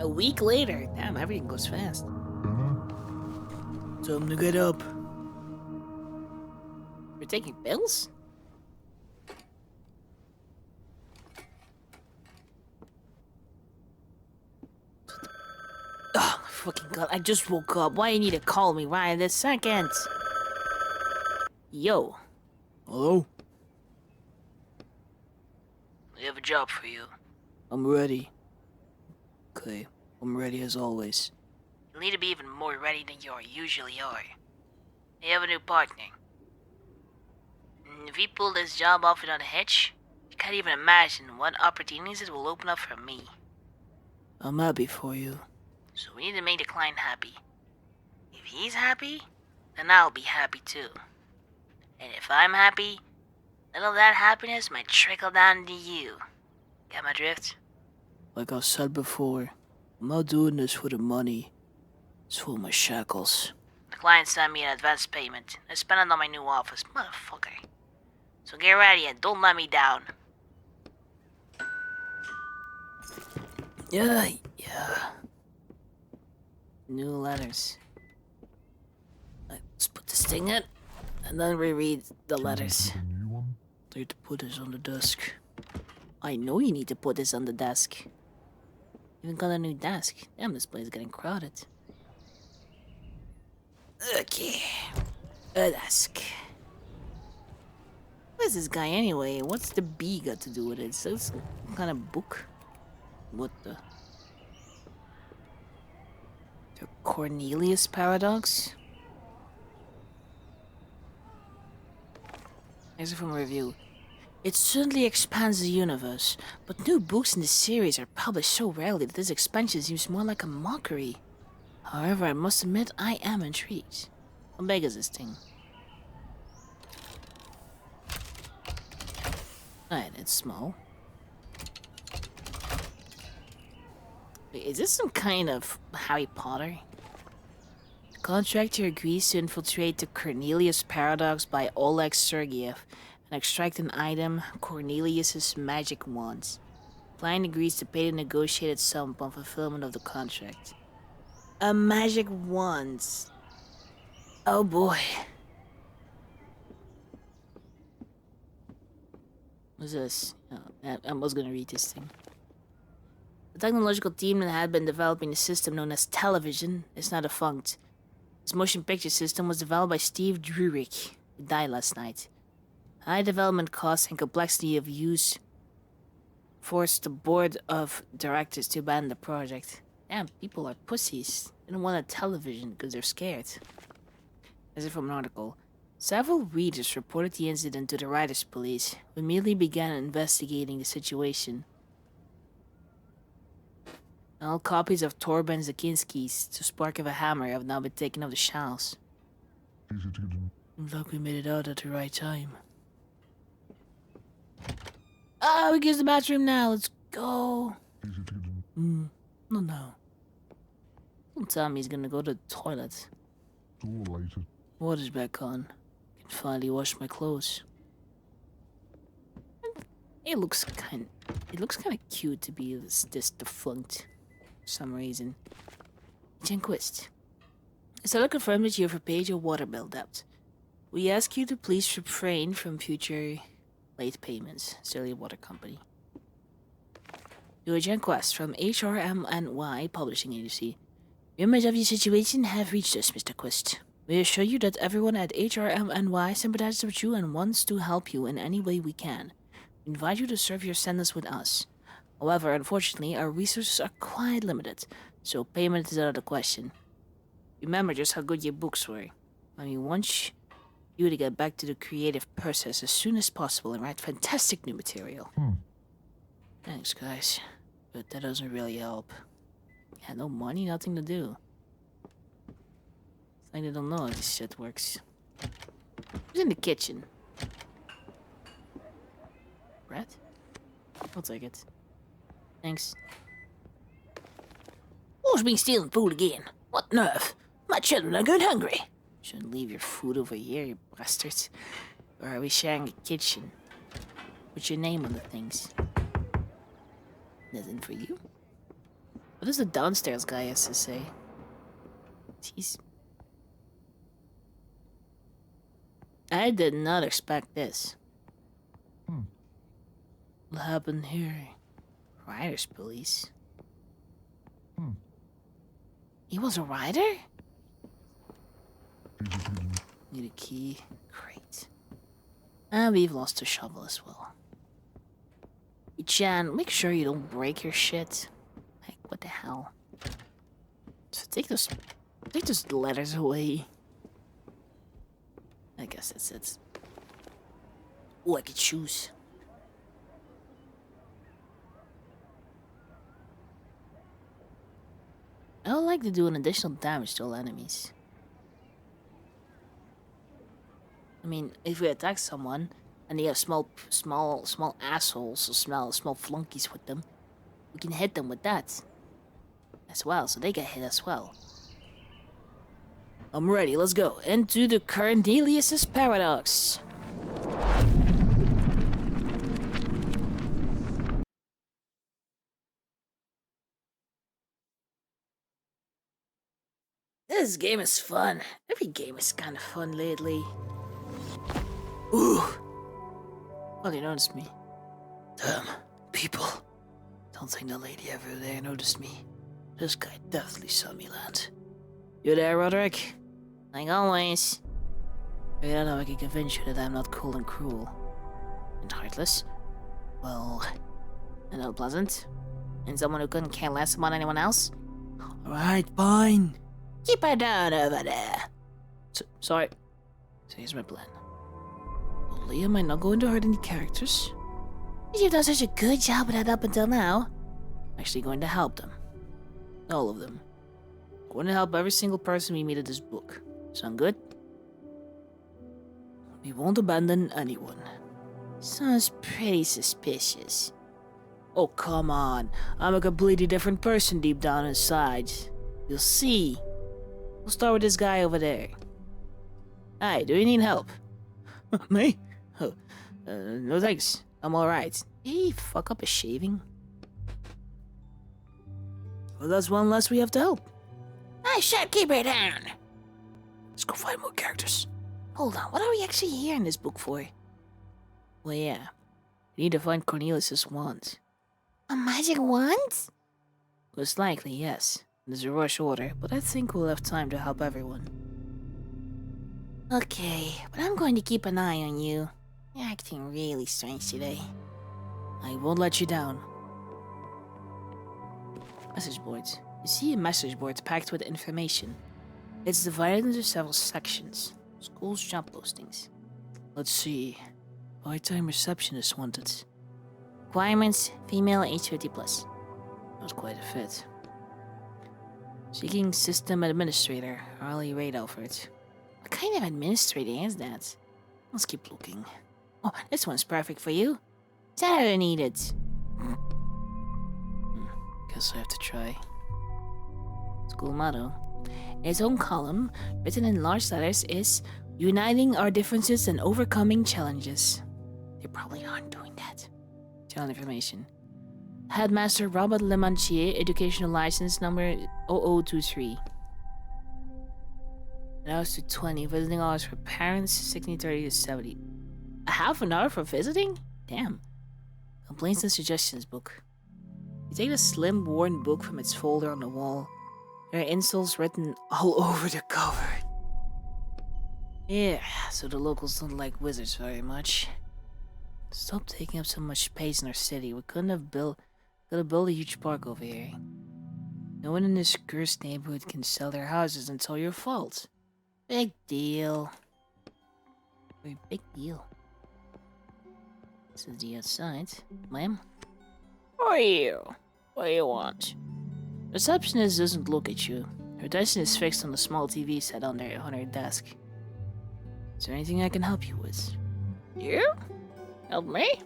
A week later. Damn, everything goes fast. Time to get up. You're taking pills? Oh, fucking god, I just woke up. Why you need to call me right this second? Yo. Hello? We have a job for you. I'm ready. Okay, I'm ready as always. You'll need to be even more ready than you usually are. You have a new partner. If we pull this job off without a hitch, you can't even imagine what opportunities it will open up for me. I'm happy for you. So we need to make the client happy. If he's happy, then I'll be happy too. And if I'm happy, little of that happiness might trickle down to you. Got my drift? Like I said before, I'm not doing this for the money. It's for my shackles. The client sent me an advance payment. I spent it on my new office, motherfucker. So get ready and don't let me down. Yeah. New letters. Let's put this thing in, and then reread the letters. I need to put this on the desk. I know you need to put this on the desk. Even got a new desk. Damn, this place is getting crowded. Okay. A desk. What is this guy anyway? What's the B got to do with it? So it's some kind of book? What the? The Cornelius Paradox? Here's from a review. It certainly expands the universe, but new books in the series are published so rarely that this expansion seems more like a mockery. However, I must admit I am intrigued. How big is this thing? Alright, it's small. Wait, is this some kind of Harry Potter? The contractor agrees to infiltrate the Cornelius Paradox by Oleg Sergeyev and extract an item, Cornelius's magic wands. Client agrees to pay the negotiated sum upon fulfillment of the contract. A magic wands. Oh boy. What's this? Oh, I was gonna read this thing. The technological team that had been developing the system known as television is now defunct. This motion picture system was developed by Steve Drurick, who died last night. High development costs and complexity of use forced the board of directors to abandon the project. Damn, people are pussies. They don't want a television because they're scared. This is from an article. Several readers reported the incident to the writers' police, who immediately began investigating the situation. All copies of Torben Zakinski's To Spark of a Hammer have now been taken off the shelves. Looks like we made it out at the right time. Ah, we can use the bathroom now. Let's go. No. Don't tell me he's gonna go to the toilet. Water's back on. I can finally wash my clothes. It looks kind of cute to be this defunct for some reason. Janquist. So I confirm that you have repaid your water bill debt. We ask you to please refrain from future late payments. Silly Water Company. Your Janquist from HRMNY Publishing Agency. The image of your situation have reached us, Mr. Quist. We assure you that everyone at HRMNY sympathizes with you and wants to help you in any way we can. We invite you to serve your sentence with us. However, unfortunately, our resources are quite limited, so payment is out of the question. Remember just how good your books were. We want you to get back to the creative process as soon as possible and write fantastic new material. Thanks, guys. But that doesn't really help. Yeah, no money, nothing to do. It's like they don't know how this shit works. Who's in the kitchen? Brett? I'll take it. Thanks. Who's been stealing food again? What nerve? My children are going hungry. Shouldn't leave your food over here, you bastards. Or are we sharing a kitchen? What's your name on the things? Nothing for you? What does the downstairs guy has to say? Jeez. I did not expect this. What happened here? Rider's police. He was a rider? Need a key. Great. And we've lost the shovel as well. Hey, Chan, make sure you don't break your shit. Like, what the hell? So take those letters away. I guess that's it. Oh, I could choose. I would like to do an additional damage to all enemies. I mean, if we attack someone and they have small assholes or small flunkies with them, we can hit them with that as well, so they get hit as well. I'm ready. Let's go into the Cornelius's paradox. This game is fun. Every game is kind of fun lately. Ooh. Oh, they noticed me. Damn, people. Don't think the lady over there noticed me. This guy definitely saw me land. You there, Roderick? Like always. I don't know if I can convince you that I'm not cool and cruel. And heartless. Well, and unpleasant. And someone who couldn't care less about anyone else? Alright, fine. Keep her down over there. Sorry. So here's my plan. Liam might not going to hurt any characters. You've done such a good job with that up until now. I'm actually going to help them. All of them. I'm going to help every single person we meet at this book. Sound good? We won't abandon anyone. Sounds pretty suspicious. Oh, come on. I'm a completely different person deep down inside. You'll see. We'll start with this guy over there. Hi, do you need help? Me? Oh, no thanks. I'm alright. Hey, fuck up a shaving. Well, that's one less we have to help. I should keep it down. Let's go find more characters. Hold on, what are we actually here in this book for? Well, yeah. We need to find Cornelius's wand. A magic wand? Most likely, yes. There's a rush order, but I think we'll have time to help everyone. Okay, but I'm going to keep an eye on you. You're acting really strange today. I won't let you down. Message boards. You see a message board packed with information. It's divided into several sections. School's job postings. Let's see. Part-time receptionist wanted. Requirements, female age 50+. Not quite a fit. Seeking system administrator, hourly rate offered. What kind of administrator is that? Let's keep looking. Oh, this one's perfect for you. Is that how you need it? Guess I have to try. School motto. Its own column, written in large letters, is uniting our differences and overcoming challenges. They probably aren't doing that. Channel information. Headmaster Robert Lemanchier, educational license number 0023. Hours to 20, visiting hours for parents 16:30 to 70. A half an hour for visiting? Damn. Complaints and suggestions book. You take the slim, worn book from its folder on the wall. There are insults written all over the cover. Yeah, so the locals don't like wizards very much. Stop taking up so much space in our city. We gotta build a huge park over here. No one in this cursed neighborhood can sell their houses until your fault. Big deal. Very big deal. This is the outside. Ma'am? Who are you? What do you want? Receptionist doesn't look at you. Her attention is fixed on the small TV set on her desk. Is there anything I can help you with? You? Help me?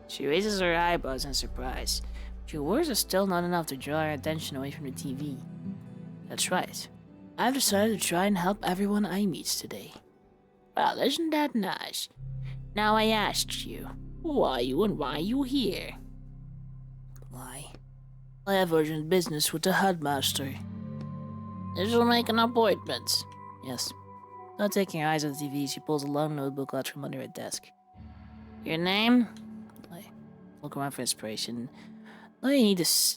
She raises her eyebrows in surprise. But your words are still not enough to draw her attention away from the TV. That's right. I've decided to try and help everyone I meet today. Well, isn't that nice? Now I asked you, who are you and why are you here? Why? I have urgent business with the headmaster. Did you make an appointment? Yes. Not taking her eyes off the TV, she pulls a long notebook out from under her desk. Your name? I look around for inspiration. Now you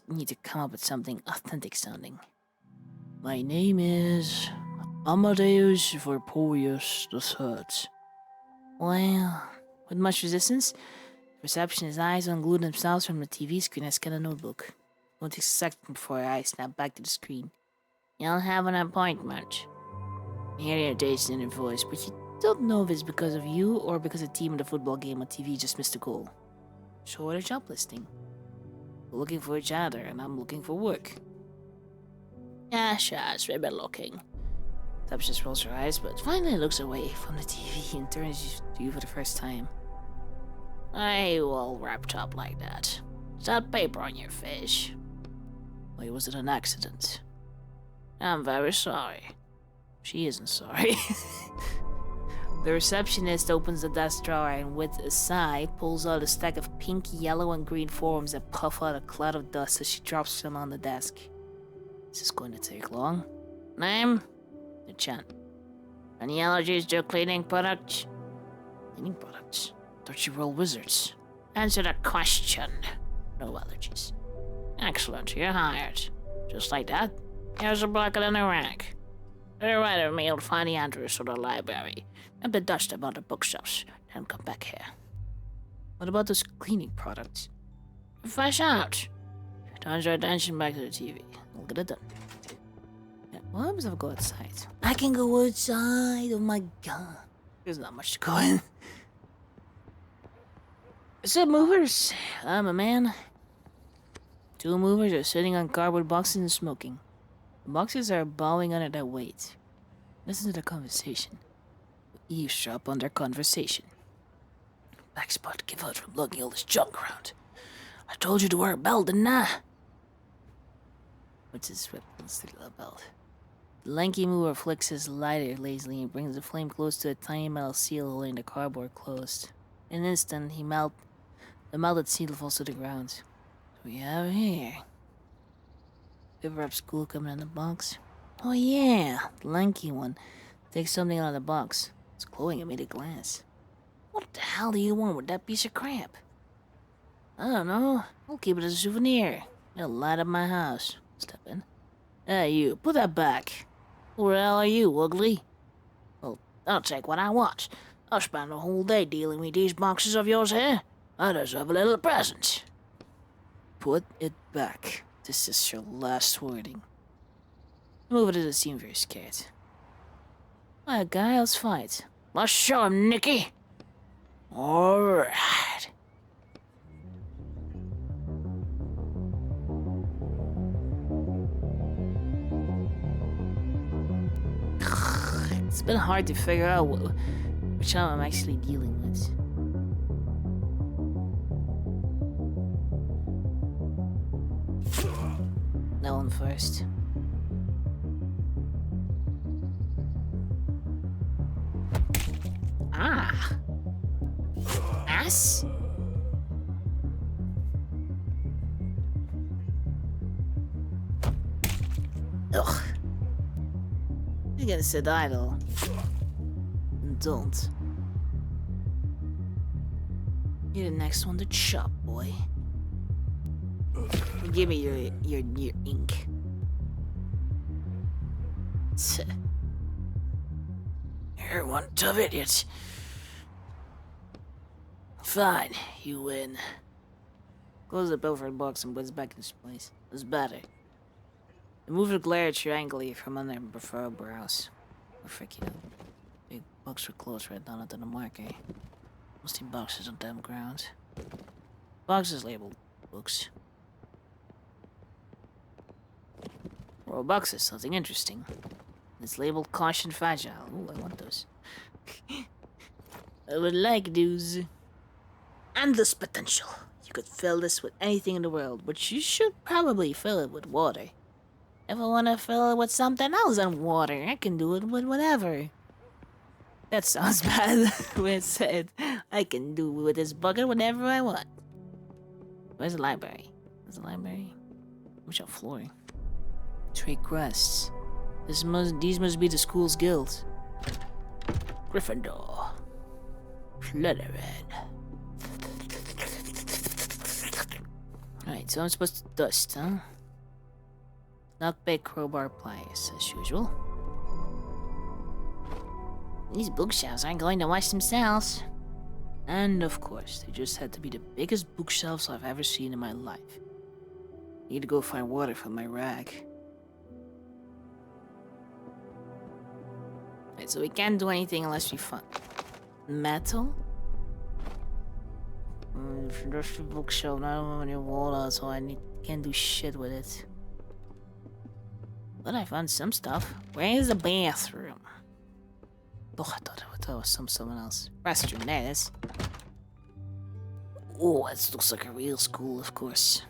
need to come up with something authentic sounding. My name is Amadeus Varpoius III. Well, with much resistance, the receptionist's eyes unglued themselves from the TV screen and scan a notebook. It won't take a second before her eyes snap back to the screen. You'll have an appointment. You hear the irritation in her voice, but you don't know if it's because of you or because the team in the football game on TV just missed a goal. Show her the job listing. We're looking for a janitor, and I'm looking for work. Yes, we've been looking. Tubbs just rolls her eyes, but finally looks away from the TV and turns to you for the first time. I will wrapped up like that. Is that paper on your face? Why, was it an accident? I'm very sorry. She isn't sorry. The receptionist opens the desk drawer and with a sigh pulls out a stack of pink, yellow, and green forms that puff out a cloud of dust as she drops them on the desk. Is this going to take long? Name? The chant. Any allergies to cleaning products? Cleaning products? Thought you were all wizards. Answer the question. No allergies. Excellent, you're hired. Just like that. Here's a bucket and a rag. To the right of me, you'll find the address of the library. And the dust about the bookshelves. Then come back here. What about those cleaning products? Fresh out. Turns your attention back to the TV. We'll get it done. Yeah, what happens if I go outside? I can go outside. Oh my god. There's not much to go in. What's up, movers? I'm a man. Two movers are sitting on cardboard boxes and smoking. The boxes are bowing under their weight. Listen to their conversation. Eavesdrop on their conversation. Backspot, give out from lugging all this junk around. I told you to wear a belt, didn't I? What's his little belt? The lanky mover flicks his lighter lazily and brings the flame close to a tiny metal seal holding the cardboard closed. In an instant, the melted seal falls to the ground. What do we have here? Paper wrap school coming in the box. Oh yeah, the lanky one. Takes something out of the box. It's glowing at me to glance. What the hell do you want with that piece of crap? I don't know. I'll keep it as a souvenir. It'll light up my house. Step in. Hey, you, put that back. Who the hell are you, ugly? Well, I'll take what I want. I'll spend the whole day dealing with these boxes of yours here. I deserve a little present. Put it back. This is your last warning. Move it doesn't seem very scared. Alright, guy, let's fight. Let's show him, Nicky. Alright. It's been hard to figure out which one I'm actually dealing with. That one first. Ah. Ass? Ugh. You gotta sit idle. And don't. You're the next one to chop, boy. Give me your ink. You're one tough idiot. Fine, you win. Close the Belford box and puts it back in its place. It's better. The mover glared triangly from under her brows. Oh, frick, you know. Big box were closed right down onto the marker. Must be boxes on damn ground. Boxes labeled books. Or boxes, something interesting. It's labeled Caution Fragile. Ooh, I want those. I would like those. Endless potential. You could fill this with anything in the world, but you should probably fill it with water. If I want to fill it with something else than water, I can do it with whatever. That sounds bad when said. I can do with this bucket whatever I want. Where's the library? Where's the library? Which are flooring? Trade crests. These must be the school's guild. Gryffindor. Slytherin. Right, so I'm supposed to dust, huh? Knockback crowbar pliers, as usual. These bookshelves aren't going to wash themselves. And of course, they just had to be the biggest bookshelves I've ever seen in my life. Need to go find water from my rag. Right, so we can't do anything unless we find metal. There's the bookshelf. I don't have any water, so can't do shit with it. But I found some stuff. Where is the bathroom? Oh, I thought that was someone else. Restroom, there it is. Oh, it looks like a real school, of course.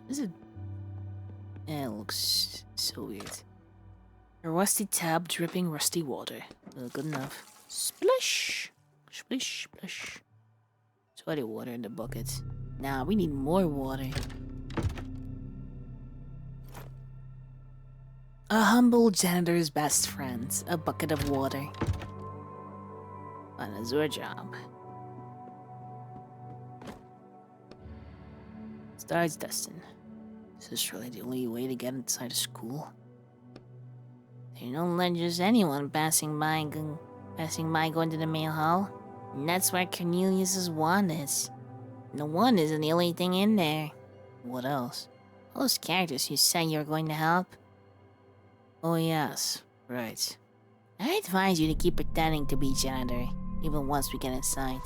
Is it? Yeah, it looks so weird. A rusty tap dripping rusty water. Good enough. Splish! Splish, splish. Sweaty water in the bucket. Now we need more water. A humble janitor's best friend. A bucket of water. Fun is your job. Starts dusting. Is this really the only way to get inside a school? They don't let just anyone passing by going to the main hall. And that's where Cornelius's wand is. And the wand isn't the only thing in there. What else? All those characters you said you were going to help. Oh yes, right. I advise you to keep pretending to be janitor, even once we get inside.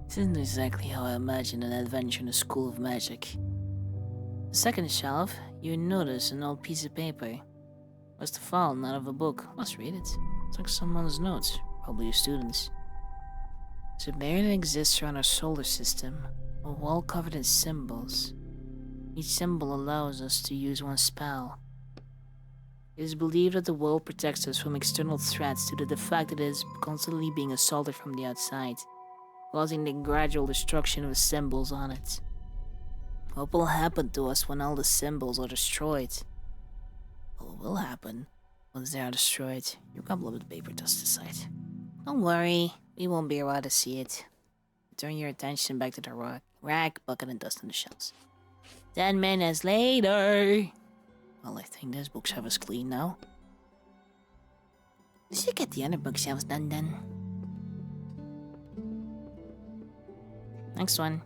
This isn't exactly how I imagined an adventure in a school of magic. The second shelf, you notice an old piece of paper. Must have fallen out of a book. Must read it. It's like someone's notes, probably a student's. It's a barrier that exists around our solar system, a wall covered in symbols. Each symbol allows us to use one spell. It is believed that the wall protects us from external threats due to the fact that it is constantly being assaulted from the outside, causing the gradual destruction of the symbols on it. What will happen to us when all the symbols are destroyed? What will happen once they are destroyed? You can blow the paper dust aside. Don't worry, we won't be around to see it. Turn your attention back to the rag, bucket, and dust on the shelves. 10 minutes later. Well, I think this bookshelf is clean now. We should get the other bookshelves done then. Next one.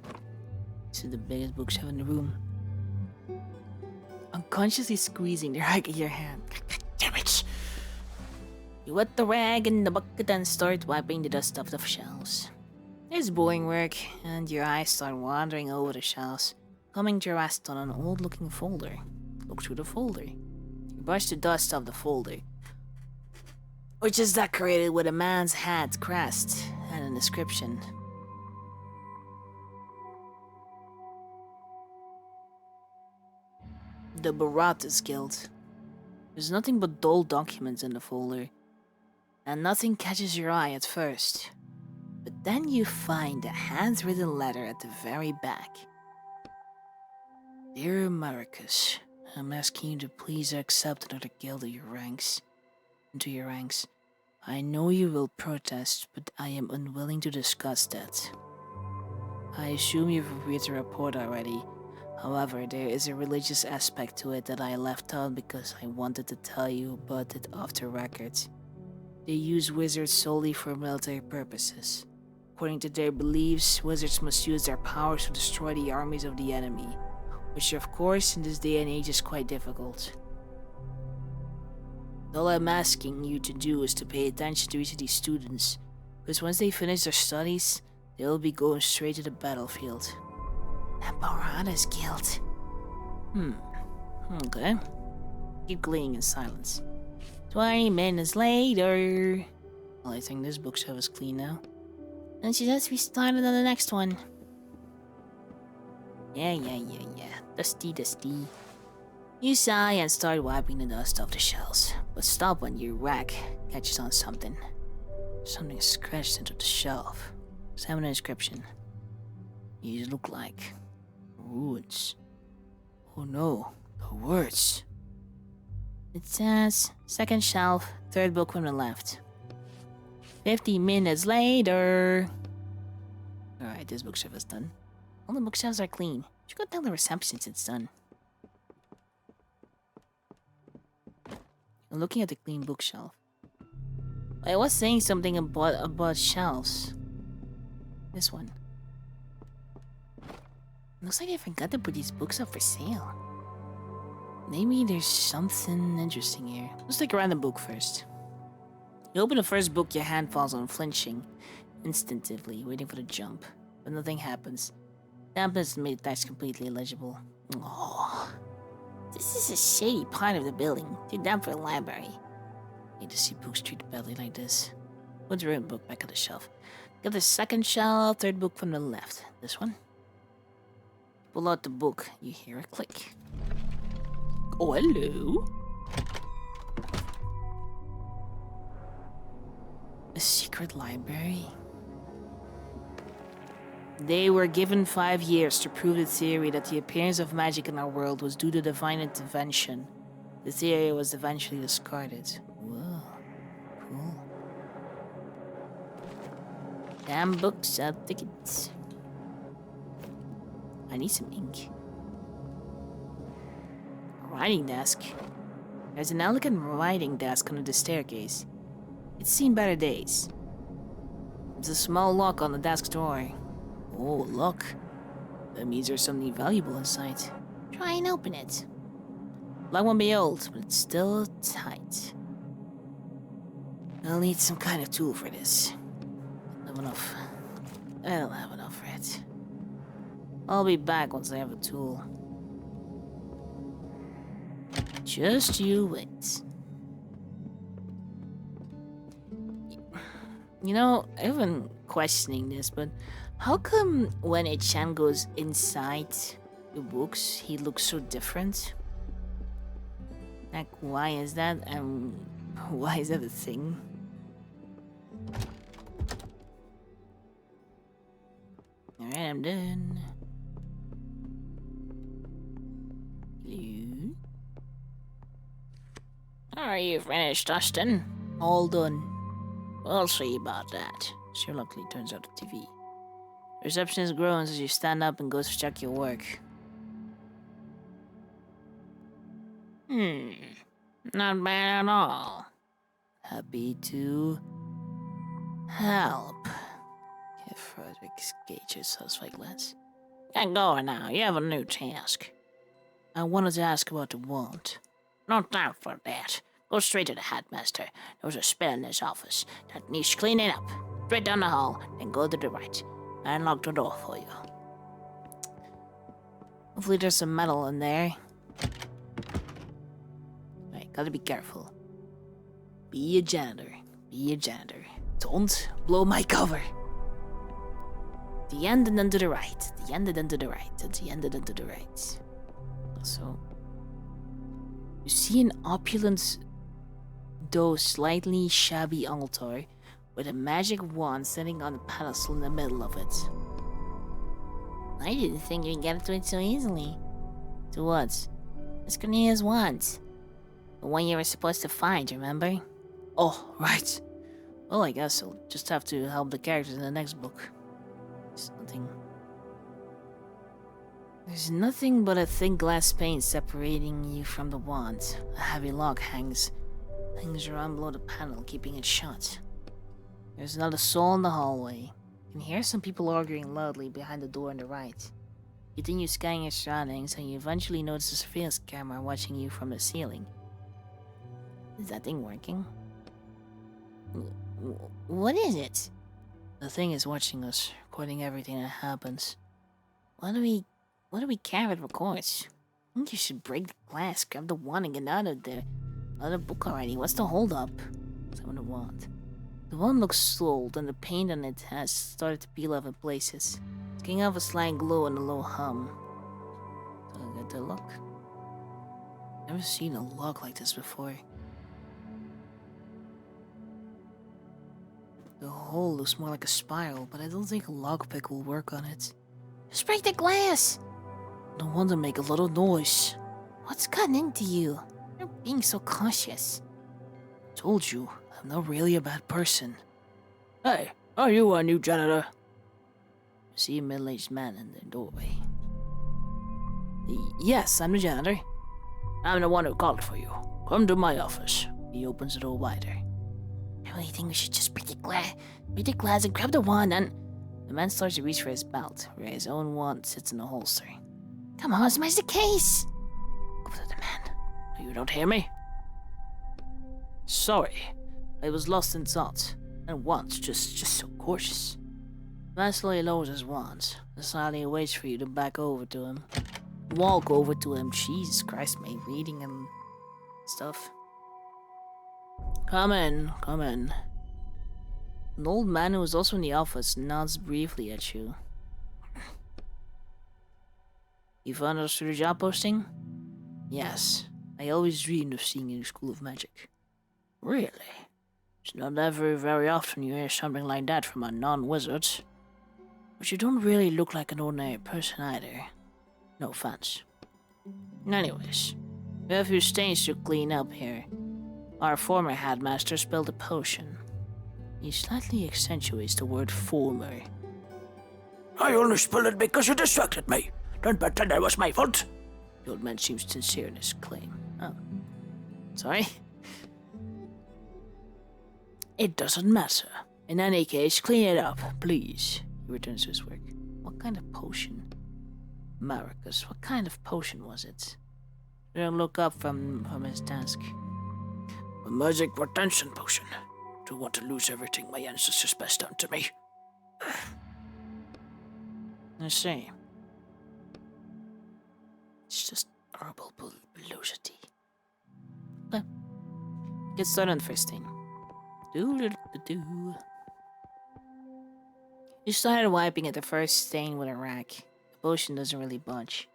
This is the biggest bookshelf in the room. Unconsciously squeezing the rag in your hand. Damn it! You wet the rag in the bucket and start wiping the dust off the shelves. It's boring work, and your eyes start wandering over the shelves, coming to rest on an old-looking folder. Look through the folder. You brush the dust off the folder, which is decorated with a man's hat crest and an inscription. The Baratas Guild. There's nothing but dull documents in the folder, and nothing catches your eye at first. But then you find a handwritten letter at the very back. Dear Marcus, I'm asking you to please accept another guild into your ranks. I know you will protest, but I am unwilling to discuss that. I assume you've read the report already. However, there is a religious aspect to it that I left out because I wanted to tell you about it off the record. They use wizards solely for military purposes. According to their beliefs, wizards must use their powers to destroy the armies of the enemy, which of course in this day and age is quite difficult. All I'm asking you to do is to pay attention to each of these students, because once they finish their studies, they'll be going straight to the battlefield. The Baratas Guild. Okay. Keep gleaning in silence. 20 minutes later. Well, I think this bookshelf is clean now. And she says we started on the next one. Yeah. Dusty. You sigh and start wiping the dust off the shelves, but stop when your rag catches on something. Something scratched into the shelf. Examine the inscription. These look like ruins. Oh no, the words. It says, second shelf, third book from the left. 50 minutes later. Alright, this bookshelf is done. All the bookshelves are clean. You should go tell the receptionist it's done. I'm looking at the clean bookshelf. I was saying something about shelves. This one. Looks like I forgot to put these books up for sale. Maybe there's something interesting here. Let's take a random book first. You open the first book, your hand falls on, flinching instinctively, waiting for the jump. But nothing happens. Dampness made the text completely illegible. Oh, this is a shady part of the building. Too damp for a library. Hate to see books treated badly like this. Put the written book back on the shelf. Get the second shelf, third book from the left. This one. Pull out the book. You hear a click. Oh, hello. A secret library. They were given 5 years to prove the theory that the appearance of magic in our world was due to divine intervention. The theory was eventually discarded. Whoa, cool. Damn books sell tickets. I need some ink. A writing desk. There's an elegant writing desk under the staircase. It's seen better days. There's a small lock on the desk door. Oh, look. That means there's something valuable inside. Try and open it. Lock won't be old, but it's still tight. I'll need some kind of tool for this. I don't have enough for it. I'll be back once I have a tool. Just you wait. You know, I've been questioning this, but how come when Echan goes inside the books, he looks so different? Like, why is that? Why is that a thing? Alright, I'm done. Hello? Are you finished, Dustin? All done. We'll see about that. She reluctantly turns out the TV. The receptionist groans as you stand up and goes to check your work. Not bad at all. Happy to help. Give Frederick Gage a satisfied glance. Get going now, you have a new task. I wanted to ask about the wand. No time for that. Go straight to the headmaster. There's a spell in his office that needs cleaning up. Straight down the hall, then go to the right. I unlock the door for you. Hopefully there's some metal in there. Right, gotta be careful. Be a janitor. Be a janitor. Don't blow my cover. The end and then to the right. The end and then to the right. And the end and then to the right. So, you see an opulent, though slightly shabby altar with a magic wand sitting on a pedestal in the middle of it. I didn't think you'd get to it so easily. To what? It's Cornelia's wand. The one you were supposed to find, remember? Oh, right. Well, I guess I'll just have to help the characters in the next book. There's nothing but a thin glass pane separating you from the wand. A heavy lock hangs around below the panel, keeping it shut. There's not a soul in the hallway. You can hear some people arguing loudly behind the door on the right. You continue scanning your surroundings, and you eventually notice a surveillance camera watching you from the ceiling. Is that thing working? What is it? The thing is watching us, recording everything that happens. What do we care if it records? I think you should break the glass, grab the wand, and get out of the other book already. What's the hold up? Someone the wand. The wand looks old, and the paint on it has started to peel off in places. It's giving off a slight glow and a low hum. So I got the lock. Never seen a lock like this before. The hole looks more like a spiral, but I don't think a lockpick will work on it. Just break the glass. No wonder make a lot of noise. What's gotten into you? You're being so cautious. Told you, I'm not really a bad person. Hey, are you our new janitor? See a middle-aged man in the doorway. Yes, I'm the janitor. I'm the one who called for you. Come to my office. He opens the door wider. I really think we should just break the glass and grab the wand and... The man starts to reach for his belt, where his own wand sits in a holster. Come on, smash the case! Go to the man. You don't hear me? Sorry. I was lost in thought. And wand's just so gorgeous. The man slowly lowers his wand, and silently waits for you to back over to him. Walk over to him. Jesus Christ, mate. Reading him stuff. Come in. An old man who is also in the office nods briefly at you. You found us through the job posting? Yes. I always dreamed of seeing you in the School of Magic. Really? It's not ever very often you hear something like that from a non-wizard. But you don't really look like an ordinary person either. No offense. Anyways, we have a few stains to clean up here. Our former headmaster spilled a potion. He slightly accentuates the word former. I only spilled it because you distracted me. Don't pretend it was my fault. The old man seems sincere in his claim. Oh. Sorry? It doesn't matter. In any case, clean it up, please. He returns to his work. What kind of potion? Marcus, what kind of potion was it? Don't look up from his desk. A magic retention potion. Don't want to lose everything my ancestors passed down to me. I see. It's just herbal velocity. Okay. Get started on the first thing. You started wiping at the first stain with a rag. The potion doesn't really budge.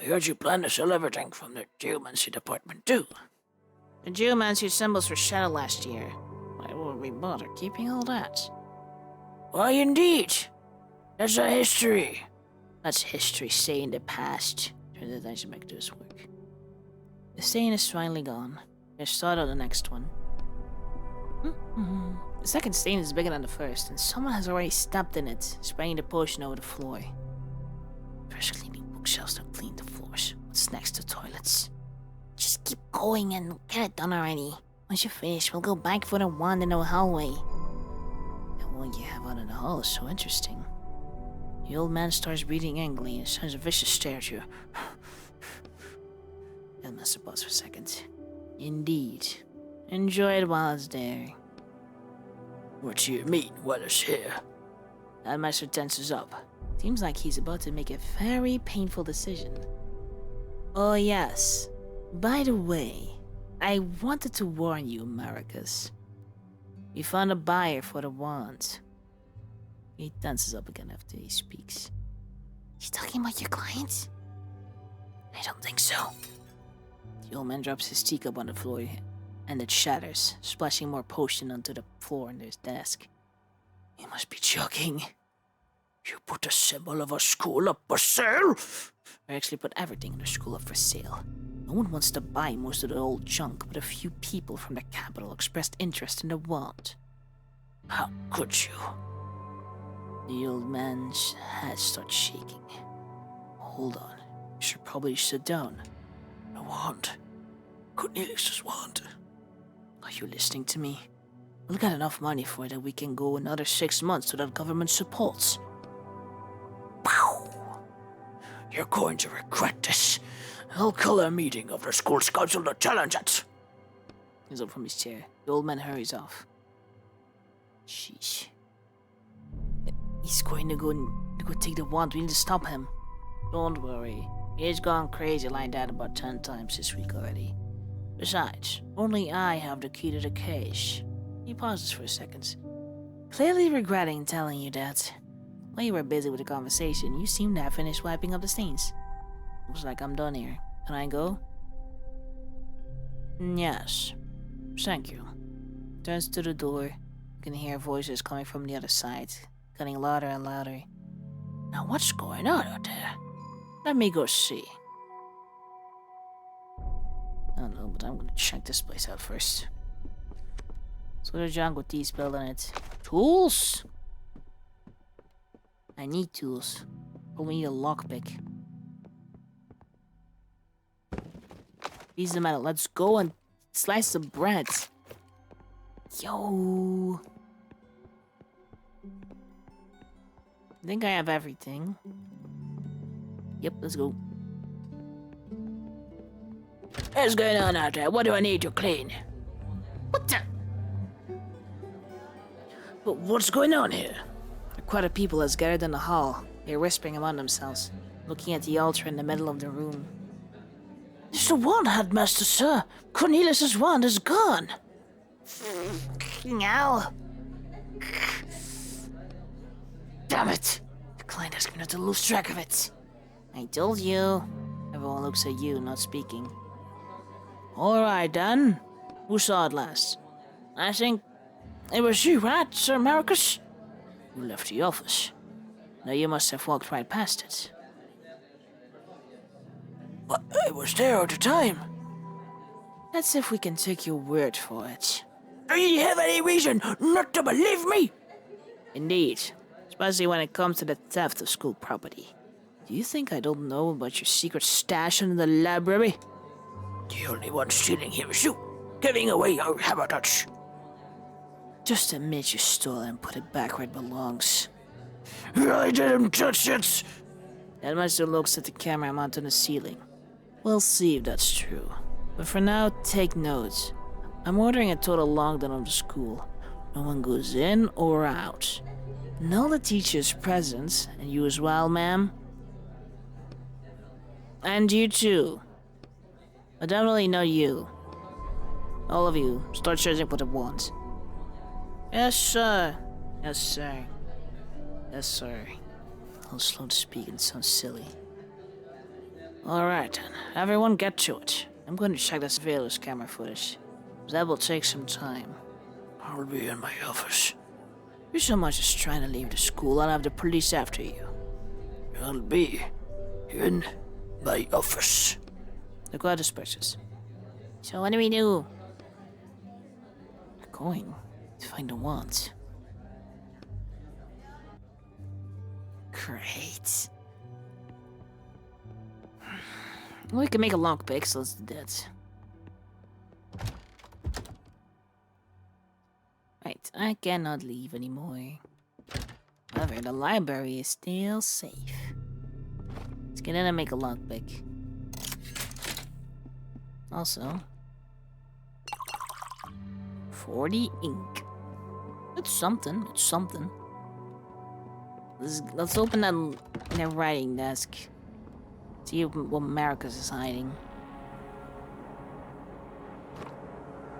I heard you plan to sell everything from the geomancy department too. The geomancy symbols were shattered last year. Why would we bother keeping all that? Why indeed? That's a history. That's history, say in the past. Turn the attention back to his work. The stain is finally gone. Let's start on the next one. The second stain is bigger than the first, and someone has already stepped in it, spraying the potion over the floor. First cleaning bookshelves, then clean the floors. What's next to toilets? Just keep going and get it done already. Once you finish, we'll go back for the wand in the hallway. The one you have out in the hall is so interesting. The old man starts breathing angrily and sends a vicious stare at you. That must have paused for a second. Indeed. Enjoy it while it's there. What do you mean, while it's here? That master tenses up. Seems like he's about to make a very painful decision. Oh yes. By the way, I wanted to warn you, Marcus. We found a buyer for the wand. He tenses up again after he speaks. He's talking about your client? I don't think so. The old man drops his teacup on the floor and it shatters, splashing more potion onto the floor under his desk. You must be joking. You put the symbol of a school up for sale? I actually put everything in the school up for sale. No one wants to buy most of the old junk, but a few people from the capital expressed interest in the wand. How could you? The old man's head starts shaking. Hold on. You should probably sit down. The wand. Cornelius's wand. Are you listening to me? We'll get enough money for it that we can go another 6 months without government support. Pow! You're going to regret this. I'll call a meeting of the school's council to challenge it. He's up from his chair. The old man hurries off. Sheesh. He's going to go take the wand. We need to stop him. Don't worry. He's gone crazy like that about 10 times this week already. Besides, only I have the key to the case. He pauses for a second, clearly regretting telling you that. While you were busy with the conversation, you seem to have finished wiping up the stains. Looks like I'm done here. Can I go? Yes. Thank you. Turns to the door. You can hear voices coming from the other side, getting louder and louder. Now what's going on out there? Let me go see. I don't know, but I'm gonna check this place out first. So there's junk with T spelled on it. Tools? I need tools. But we need a lockpick. Piece of metal. Let's go and slice the bread. Yo. I think I have everything. Yep, let's go. What's going on out there? What do I need to clean? What the? But what's going on here? Quite a people has gathered in the hall. They're whispering among themselves, looking at the altar in the middle of the room. It's the wand, Headmaster, sir. Cornelius's wand is gone. Now. Damn it! The client asked me not to lose track of it. I told you. Everyone looks at you, not speaking. Alright then. Who saw it last? I think it was you, right, Sir Marcus? You left the office. Now you must have walked right past it. But I was there at the time. Let's see if we can take your word for it. Do you have any reason not to believe me? Indeed. Especially when it comes to the theft of school property. Do you think I don't know about your secret stash in the library? The only one stealing here is you, giving away our habitats. Just admit you stole it and put it back where it belongs. I didn't touch it! Headmaster looks at the camera mounted on the ceiling. We'll see if that's true. But for now, take notes. I'm ordering a total lockdown of the school. No one goes in or out. And all the teachers present, and you as well, ma'am. And you too. But definitely not you. All of you, start searching for the wands. Yes, sir. Yes, sir. Yes, sir. A little slow to speak and sounds silly. Alright then, everyone get to it. I'm going to check the surveillance camera footage. That will take some time. I'll be in my office. You so much as trying to leave the school, I'll have the police after you. I'll be in my office. The crowd disperses. So what do we do? We're going to find the wand. Great. We can make a lockpick, so let's do that. Right, I cannot leave anymore. However, the library is still safe. Let's get in and make a lockpick. Also, 40 ink. It's something, it's something. Let's open that writing desk. See what Marcus is hiding.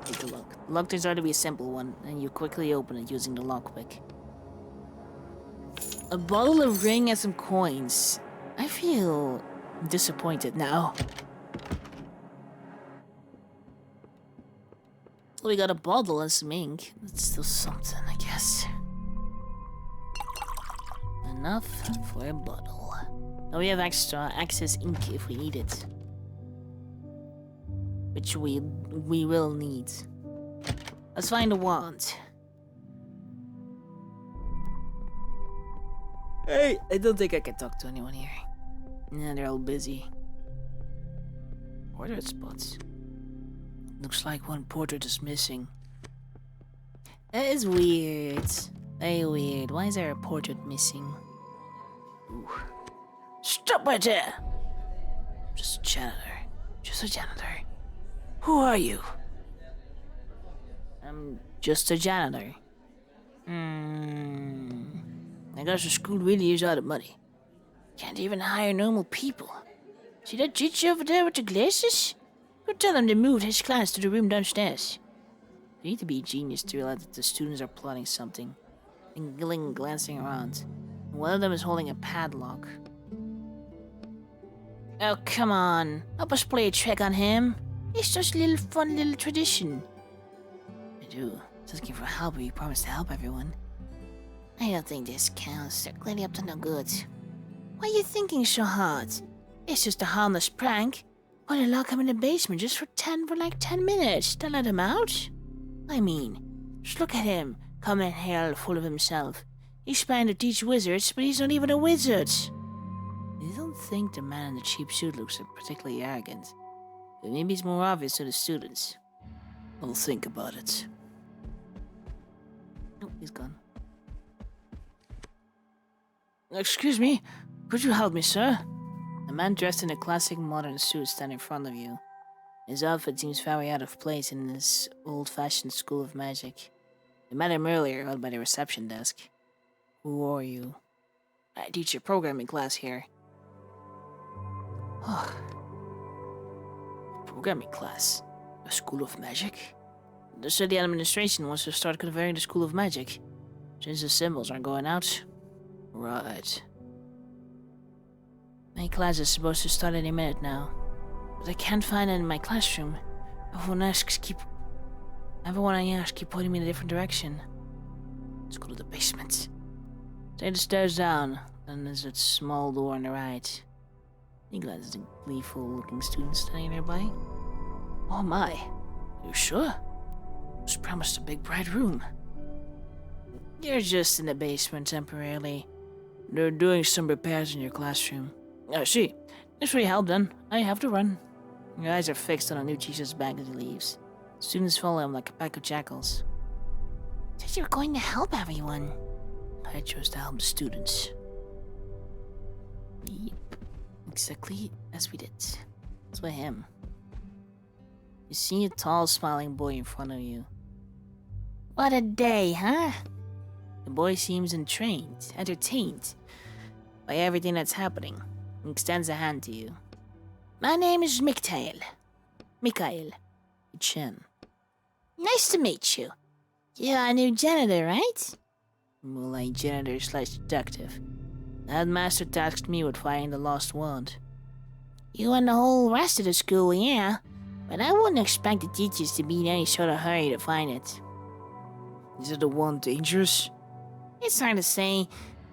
Take a look. The lock turns out to be a simple one, and you quickly open it using the lockpick. A bottle of ring and some coins. I feel disappointed now. So we got a bottle and some ink. That's still something, I guess. Enough for a bottle. Now we have extra access ink if we need it. Which we will need. Let's find the wand. Hey, I don't think I can talk to anyone here. Yeah, they're all busy. Portrait spots. Looks like one portrait is missing. That is weird. Very weird. Why is there a portrait missing? Ooh. Stop right there! Just a janitor. Just a janitor. Who are you? I'm just a janitor. I guess the school really is out of money. Can't even hire normal people. See that teacher over there with the glasses? Go tell him to move his class to the room downstairs. You need to be a genius to realize that the students are plotting something. And glancing around. One of them is holding a padlock. Oh, come on. Help us play a trick on him. It's just a fun little tradition. I do. Asking for help, but you promised to help everyone. I don't think this counts. They're clearly up to no good. Why are you thinking so hard? It's just a harmless prank. Why did lock him in the basement just for 10 minutes? Then let him out? I mean, just look at him, coming in here all full of himself. He's trying to teach wizards, but he's not even a wizard. I don't think the man in the cheap suit looks particularly arrogant. But maybe it's more obvious to the students. I'll think about it. Oh, he's gone. Excuse me, could you help me, sir? A man dressed in a classic modern suit stands in front of you. His outfit seems very out of place in this old-fashioned school of magic. I met him earlier out by the reception desk. Who are you? I teach a programming class here. Oh. Programming class? A school of magic? The city administration wants to start converting the school of magic, since the symbols aren't going out. Right. My class is supposed to start any minute now, but I can't find it in my classroom. Everyone I ask keep pointing me in a different direction. Let's go to the basement. Take the stairs down, then there's that small door on the right. I think that's a gleeful-looking student standing nearby. Oh my, you sure? I was promised a big bright room. You're just in the basement temporarily. They're doing some repairs in your classroom. I see. Thanks for your help then. I have to run. Your eyes are fixed on a new teacher's back as he leaves. Students follow him like a pack of jackals. Said you were going to help everyone. I chose to help the students. Yep. Exactly as we did. That's by him. You see a tall, smiling boy in front of you. What a day, huh? The boy seems entertained by everything that's happening, and extends a hand to you. My name is Mikhail. Chen. Nice to meet you. You're our new janitor, right? More like janitor/detective. The headmaster tasked me with finding the lost wand. You and the whole rest of the school, yeah. But I wouldn't expect the teachers to be in any sort of hurry to find it. Is it the wand dangerous? It's hard to say.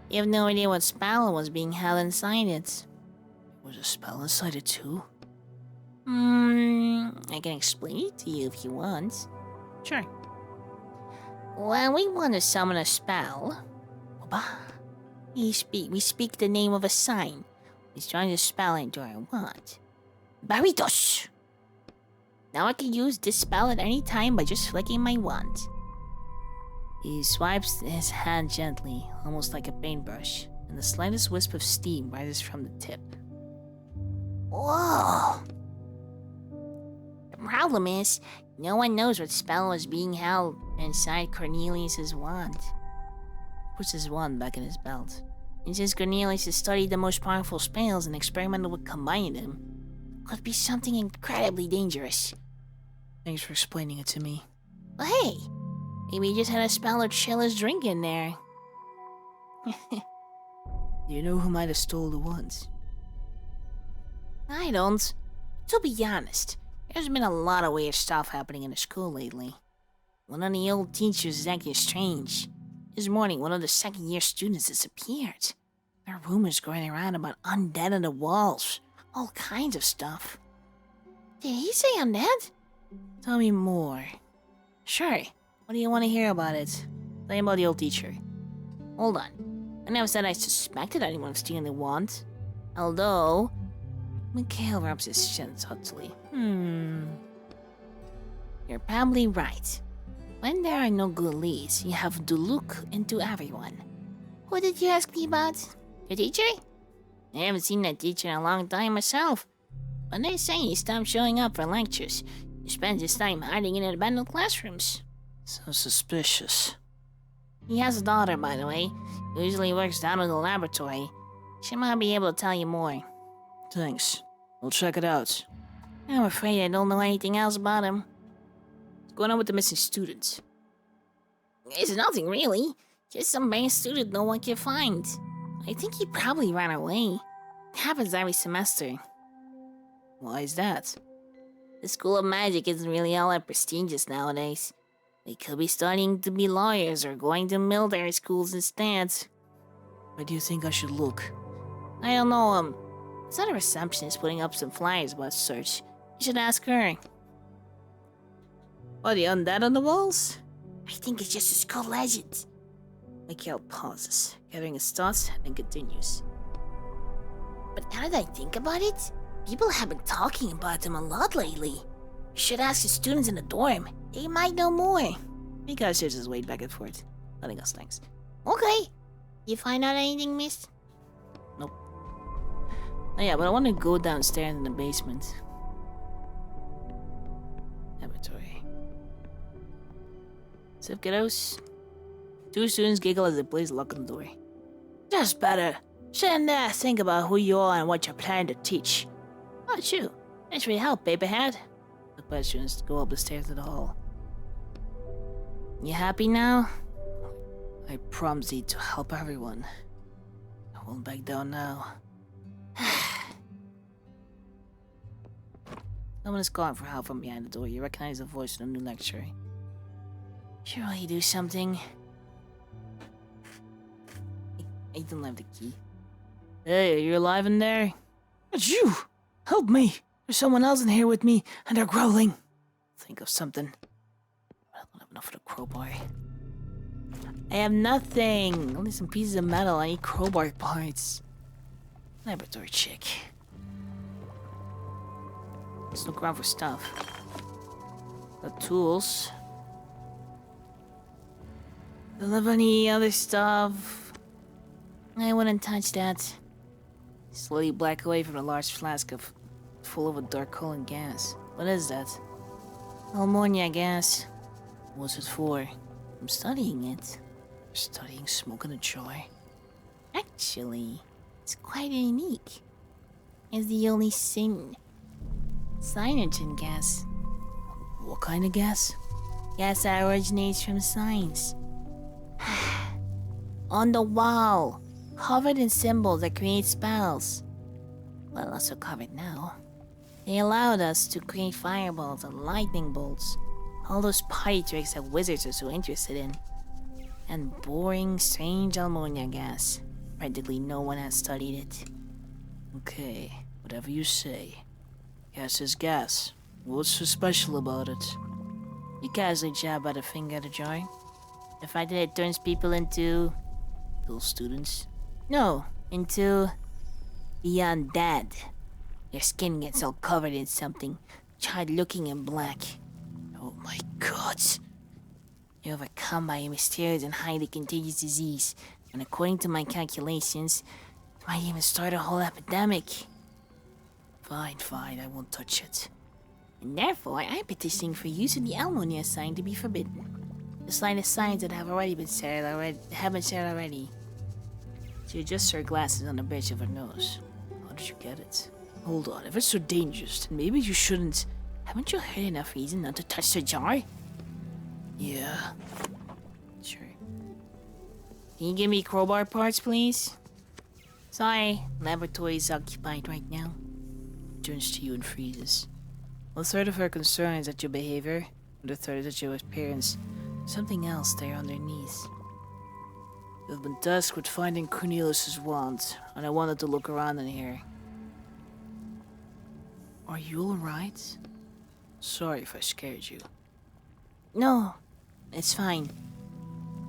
You have no idea what spell was being held inside it. Was a spell inside it too? I can explain it to you if you want. Sure. When we want to summon a spell, we speak the name of a sign. He's trying to spell into our wand. Baritos! Now I can use this spell at any time by just flicking my wand. He swipes his hand gently, almost like a paintbrush, and the slightest wisp of steam rises from the tip. Whoa! The problem is, no one knows what spell was being held inside Cornelius's wand. Puts his wand back in his belt. And since Cornelius has studied the most powerful spells and experimented with combining them, could be something incredibly dangerous. Thanks for explaining it to me. Well, hey, maybe he just had a spell to chill his drink in there. You know who might have stole the wand? I don't. To be honest, there's been a lot of weird stuff happening in the school lately. One of the old teachers is acting strange. This morning, one of the second-year students disappeared. There are rumors going around about undead on the walls. All kinds of stuff. Did he say undead? Tell me more. Sure. What do you want to hear about it? Tell me about the old teacher. Hold on. I never said I suspected anyone of stealing the wand. Although... Mikhail rubs his chin thoughtfully. You're probably right. When there are no good leads, you have to look into everyone. Who did you ask me about? The teacher? I haven't seen that teacher in a long time myself. But they say he stopped showing up for lectures. He spends his time hiding in abandoned classrooms. So suspicious. He has a daughter, by the way. Usually works down in the laboratory. She might be able to tell you more. Thanks. We'll check it out. I'm afraid I don't know anything else about him. What's going on with the missing students? It's nothing, really. Just some bad student no one can find. I think he probably ran away. It happens every semester. Why is that? The School of Magic isn't really all that prestigious nowadays. They could be studying to be lawyers or going to military schools instead. Where do you think I should look? I don't know, is that a receptionist putting up some flyers about search? You should ask her. What, the undead on the walls? I think it's just a school legend. Mikhail pauses, gathering his thoughts, and continues. But now that I think about it, people have been talking about them a lot lately. You should ask the students in the dorm. They might know more. Mikhail shifts his weight back and forth, letting us thanks. Okay. You find out anything, miss? Nope. Oh, yeah, but I want to go downstairs in the basement. Laboratory. Sup, kiddos? Two students giggle as they blaze lock on the door. That's better. Shouldn't think about who you are and what you're planning to teach. Oh, shoot. Thanks for your help, paperhead. The questions go up the stairs to the hall. You happy now? I promise you to help everyone. I won't back down now. Someone is calling for help from behind the door. You recognize the voice of the new lecturer. Should really do something. I don't have the key. Hey, are you alive in there? It's you! Help me! There's someone else in here with me, and they're growling. Think of something. I don't have enough of the crowbar. I have nothing! Only some pieces of metal. I need crowbar parts. Laboratory chick. Let's look around for stuff. The tools. Don't have any other stuff. I wouldn't touch that. Slowly back away from a large flask full of a dark colored gas. What is that? Ammonia gas. What's it for? I'm studying it. You're studying smoke in a jar? Actually, it's quite unique. It's the only cyanogen gas. What kind of gas? Gas that originates from science. On the wall, covered in symbols that create spells. Well, not so covered now. They allowed us to create fireballs and lightning bolts. All those party tricks that wizards are so interested in. And boring, strange ammonia gas. Practically no one has studied it. Okay, whatever you say. Gas is gas. What's so special about it? You casually jab at a finger at a jar. The fact that it turns people into... those students? No, into... the undead. Your skin gets all covered in something, charred-looking and black. Oh my god. You're overcome by a mysterious and highly contagious disease, and according to my calculations, it might even start a whole epidemic. Fine, I won't touch it. And therefore, I'm petitioning for use of the ammonia sign to be forbidden. The slightest signs that have been shared already. She adjusts her glasses on the bridge of her nose. How did you get it? Hold on, if it's so dangerous, then maybe you shouldn't... Haven't you heard enough reason not to touch the jar? Yeah. Sure. Can you give me crowbar parts, please? Sorry, laboratory is occupied right now. Turns to you and freezes. A third of her concern is at your behavior, and a third is at your appearance. Something else there underneath. You've been tasked with finding Cornelius's wand, and I wanted to look around in here. Are you alright? Sorry if I scared you. No, it's fine.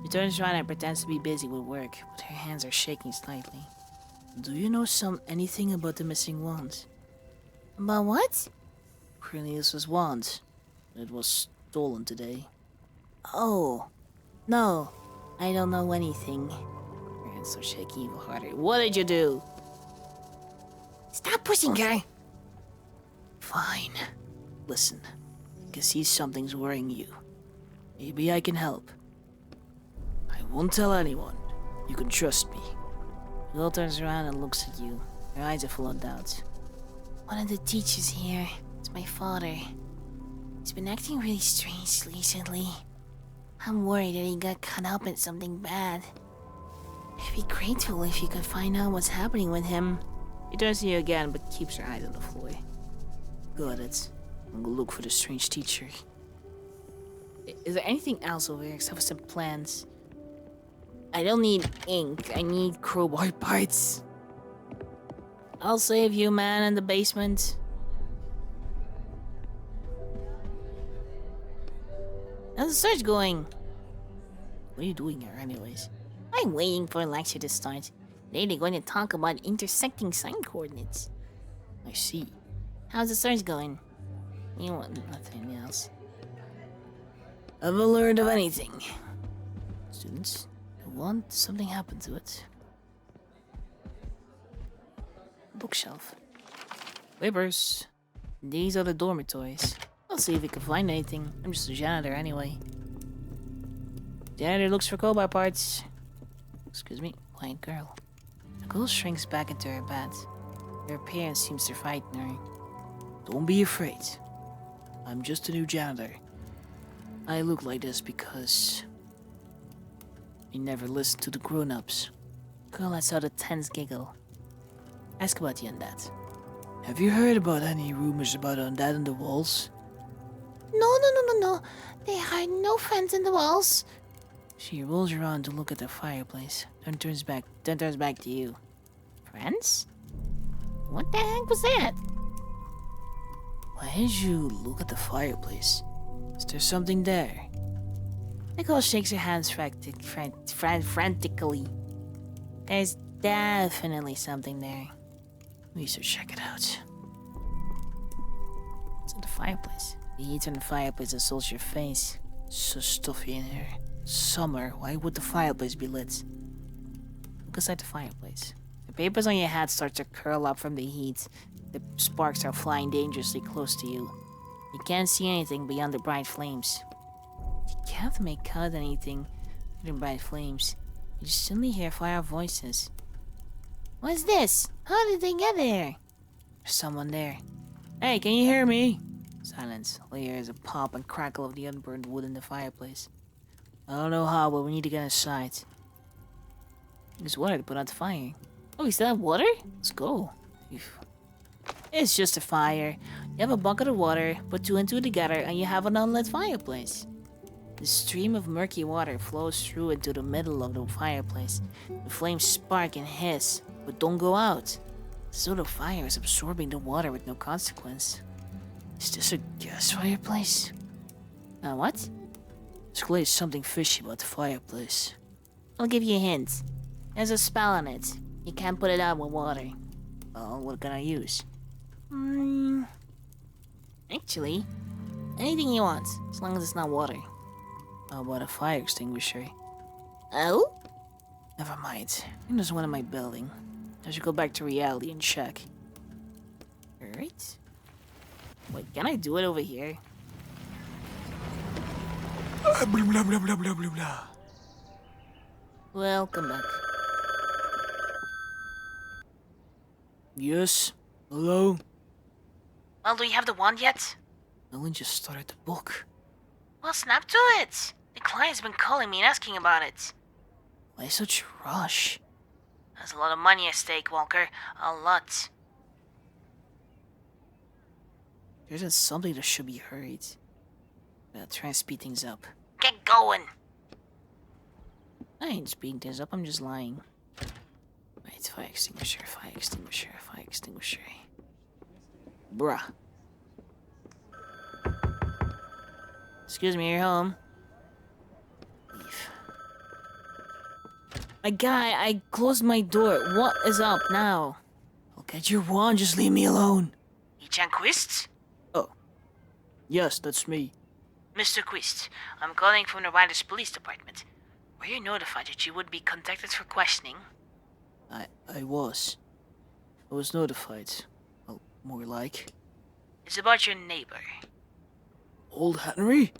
She turns around and pretends to be busy with work, but her hands are shaking slightly. Do you know anything about the missing wand? About what? Cornelius's wand. It was stolen today. Oh, no, I don't know anything. Her hands are shaking even harder. What did you do? Stop pushing her! Fine. Listen, I can see something's worrying you. Maybe I can help. I won't tell anyone. You can trust me. The girl turns around and looks at you. Her eyes are full of doubt. One of the teachers here. It's my father. He's been acting really strange recently. I'm worried that he got caught up in something bad. I'd be grateful if you could find out what's happening with him. She turns to you again, but keeps her eyes on the floor. Got it. I'm gonna look for the strange teacher. Is there anything else over here except for some plants? I don't need ink. I need crowbar parts. I'll save you, man, in the basement. How's the search going? What are you doing here, anyways? I'm waiting for a lecture to start. Today they're going to talk about intersecting sign coordinates. I see. How's the search going? You want nothing else? Haven't learned of anything. Students, who want something happen to it? Bookshelf. Papers. These are the dormitories. I'll see if we can find anything. I'm just a janitor anyway. Janitor looks for crowbar parts. Excuse me, quiet girl. The girl shrinks back into her bed. Her appearance seems to frighten her. Don't be afraid. I'm just a new janitor. I look like this because I never listened to the grown-ups. Girl lets out a tense giggle. Ask about the undead. Have you heard about any rumors about undead in the walls? No. There are no friends in the walls. She rolls around to look at the fireplace, then turns back to you. Friends? What the heck was that? Why did you look at the fireplace? Is there something there? The girl shakes her hands frantically. There's definitely something there. We should check it out. It's at the fireplace. The heat on the fireplace assaults your face. So stuffy in here. Summer, why would the fireplace be lit? Look inside the fireplace. The papers on your hat start to curl up from the heat. The sparks are flying dangerously close to you. You can't see anything beyond the bright flames. You can't make out anything with the bright flames. You just suddenly hear fire voices. What's this? How did they get there? There's someone there. Hey, can you hear me? Silence. All you hear is a pop and crackle of the unburned wood in the fireplace. I don't know how, but we need to get inside. There's water to put out the fire. Oh, you still have water? Let's go. It's just a fire. You have a bucket of water, put two and two together, and you have an unlit fireplace. The stream of murky water flows through into the middle of the fireplace. The flames spark and hiss, but don't go out. So the fire is absorbing the water with no consequence. Is this a gas fireplace? What? There's clearly something fishy about the fireplace. I'll give you a hint. There's a spell on it. You can't put it out with water. Well, what can I use? Actually, anything you want, as long as it's not water. How about a fire extinguisher? Oh? Never mind. I think there's one in my building. I should go back to reality and check. Alright. Wait, can I do it over here? Blah, blah, blah, blah, blah, blah, blah. Welcome back. Yes? Hello? Well, do you have the wand yet? Ellen just started the book. Well, snap to it! The client's been calling me and asking about it. Why such a rush? There's a lot of money at stake, Walker. A lot. There's something that should be hurried. I'll try and speed things up. Get going! I ain't speeding things up, I'm just lying. Right, fire extinguisher, fire extinguisher, fire extinguisher. Bruh. Excuse me, you're home. Leave. My guy, I closed my door. What is up now? I'll get your wand, just leave me alone. Jan Quist? Oh. Yes, that's me. Mr. Quist, I'm calling from the Riders Police Department. Were you notified that you would be contacted for questioning? I was notified. Well, more like. It's about your neighbor. Old Henry?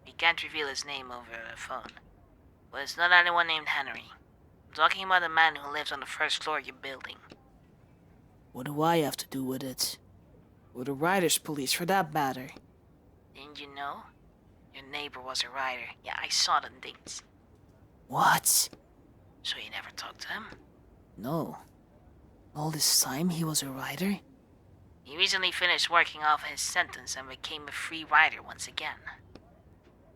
He can't reveal his name over the phone. But it's not anyone named Henry. I'm talking about the man who lives on the first floor of your building. What do I have to do with it? Or the Riders Police, for that matter? Didn't you know? Your neighbor was a rider. Yeah, I saw the things. What? So you never talked to him? No. All this time he was a rider? He recently finished working off his sentence and became a free rider once again.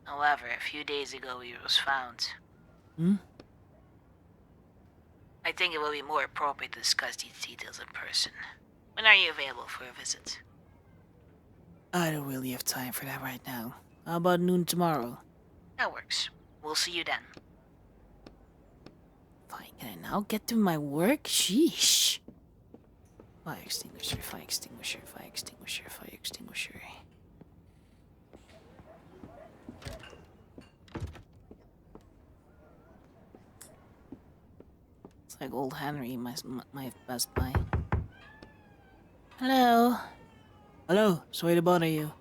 However, a few days ago he was found. I think it will be more appropriate to discuss these details in person. When are you available for a visit? I don't really have time for that right now. How about noon tomorrow? That works. We'll see you then. Fine, can I now get to my work? Sheesh. Fire extinguisher, fire extinguisher, fire extinguisher, fire extinguisher. It's like old Henry, my Best Buy. Hello? Hello, sorry to bother you.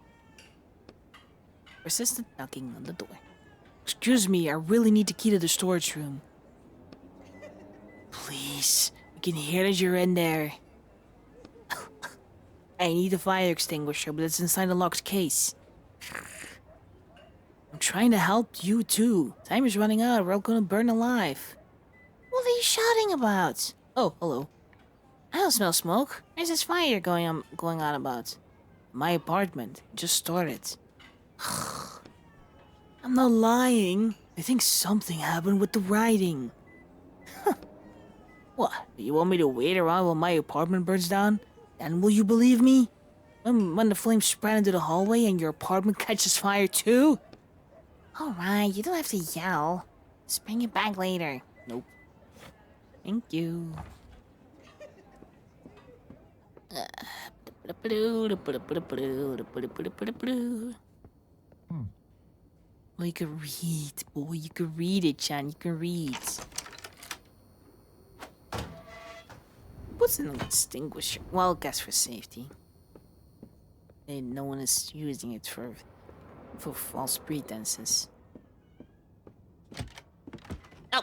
Persistent knocking on the door. Excuse me, I really need the key to the storage room. Please, we can hear that you're in there. I need a fire extinguisher, but it's inside the locked case. I'm trying to help you too. Time is running out, we're all gonna burn alive. What are you shouting about? Oh, hello. I don't smell smoke. Where's this fire going on about? My apartment. Just started. I'm not lying. I think something happened with the writing. What? You want me to wait around while my apartment burns down? Then will you believe me? When the flames spread into the hallway and your apartment catches fire too? Alright, you don't have to yell. Just bring it back later. Nope. Thank you. Well, you can read, boy. You can read it, Chan. You can read. What's an extinguisher? Well, I guess for safety. And no one is using it for false pretenses. Oh!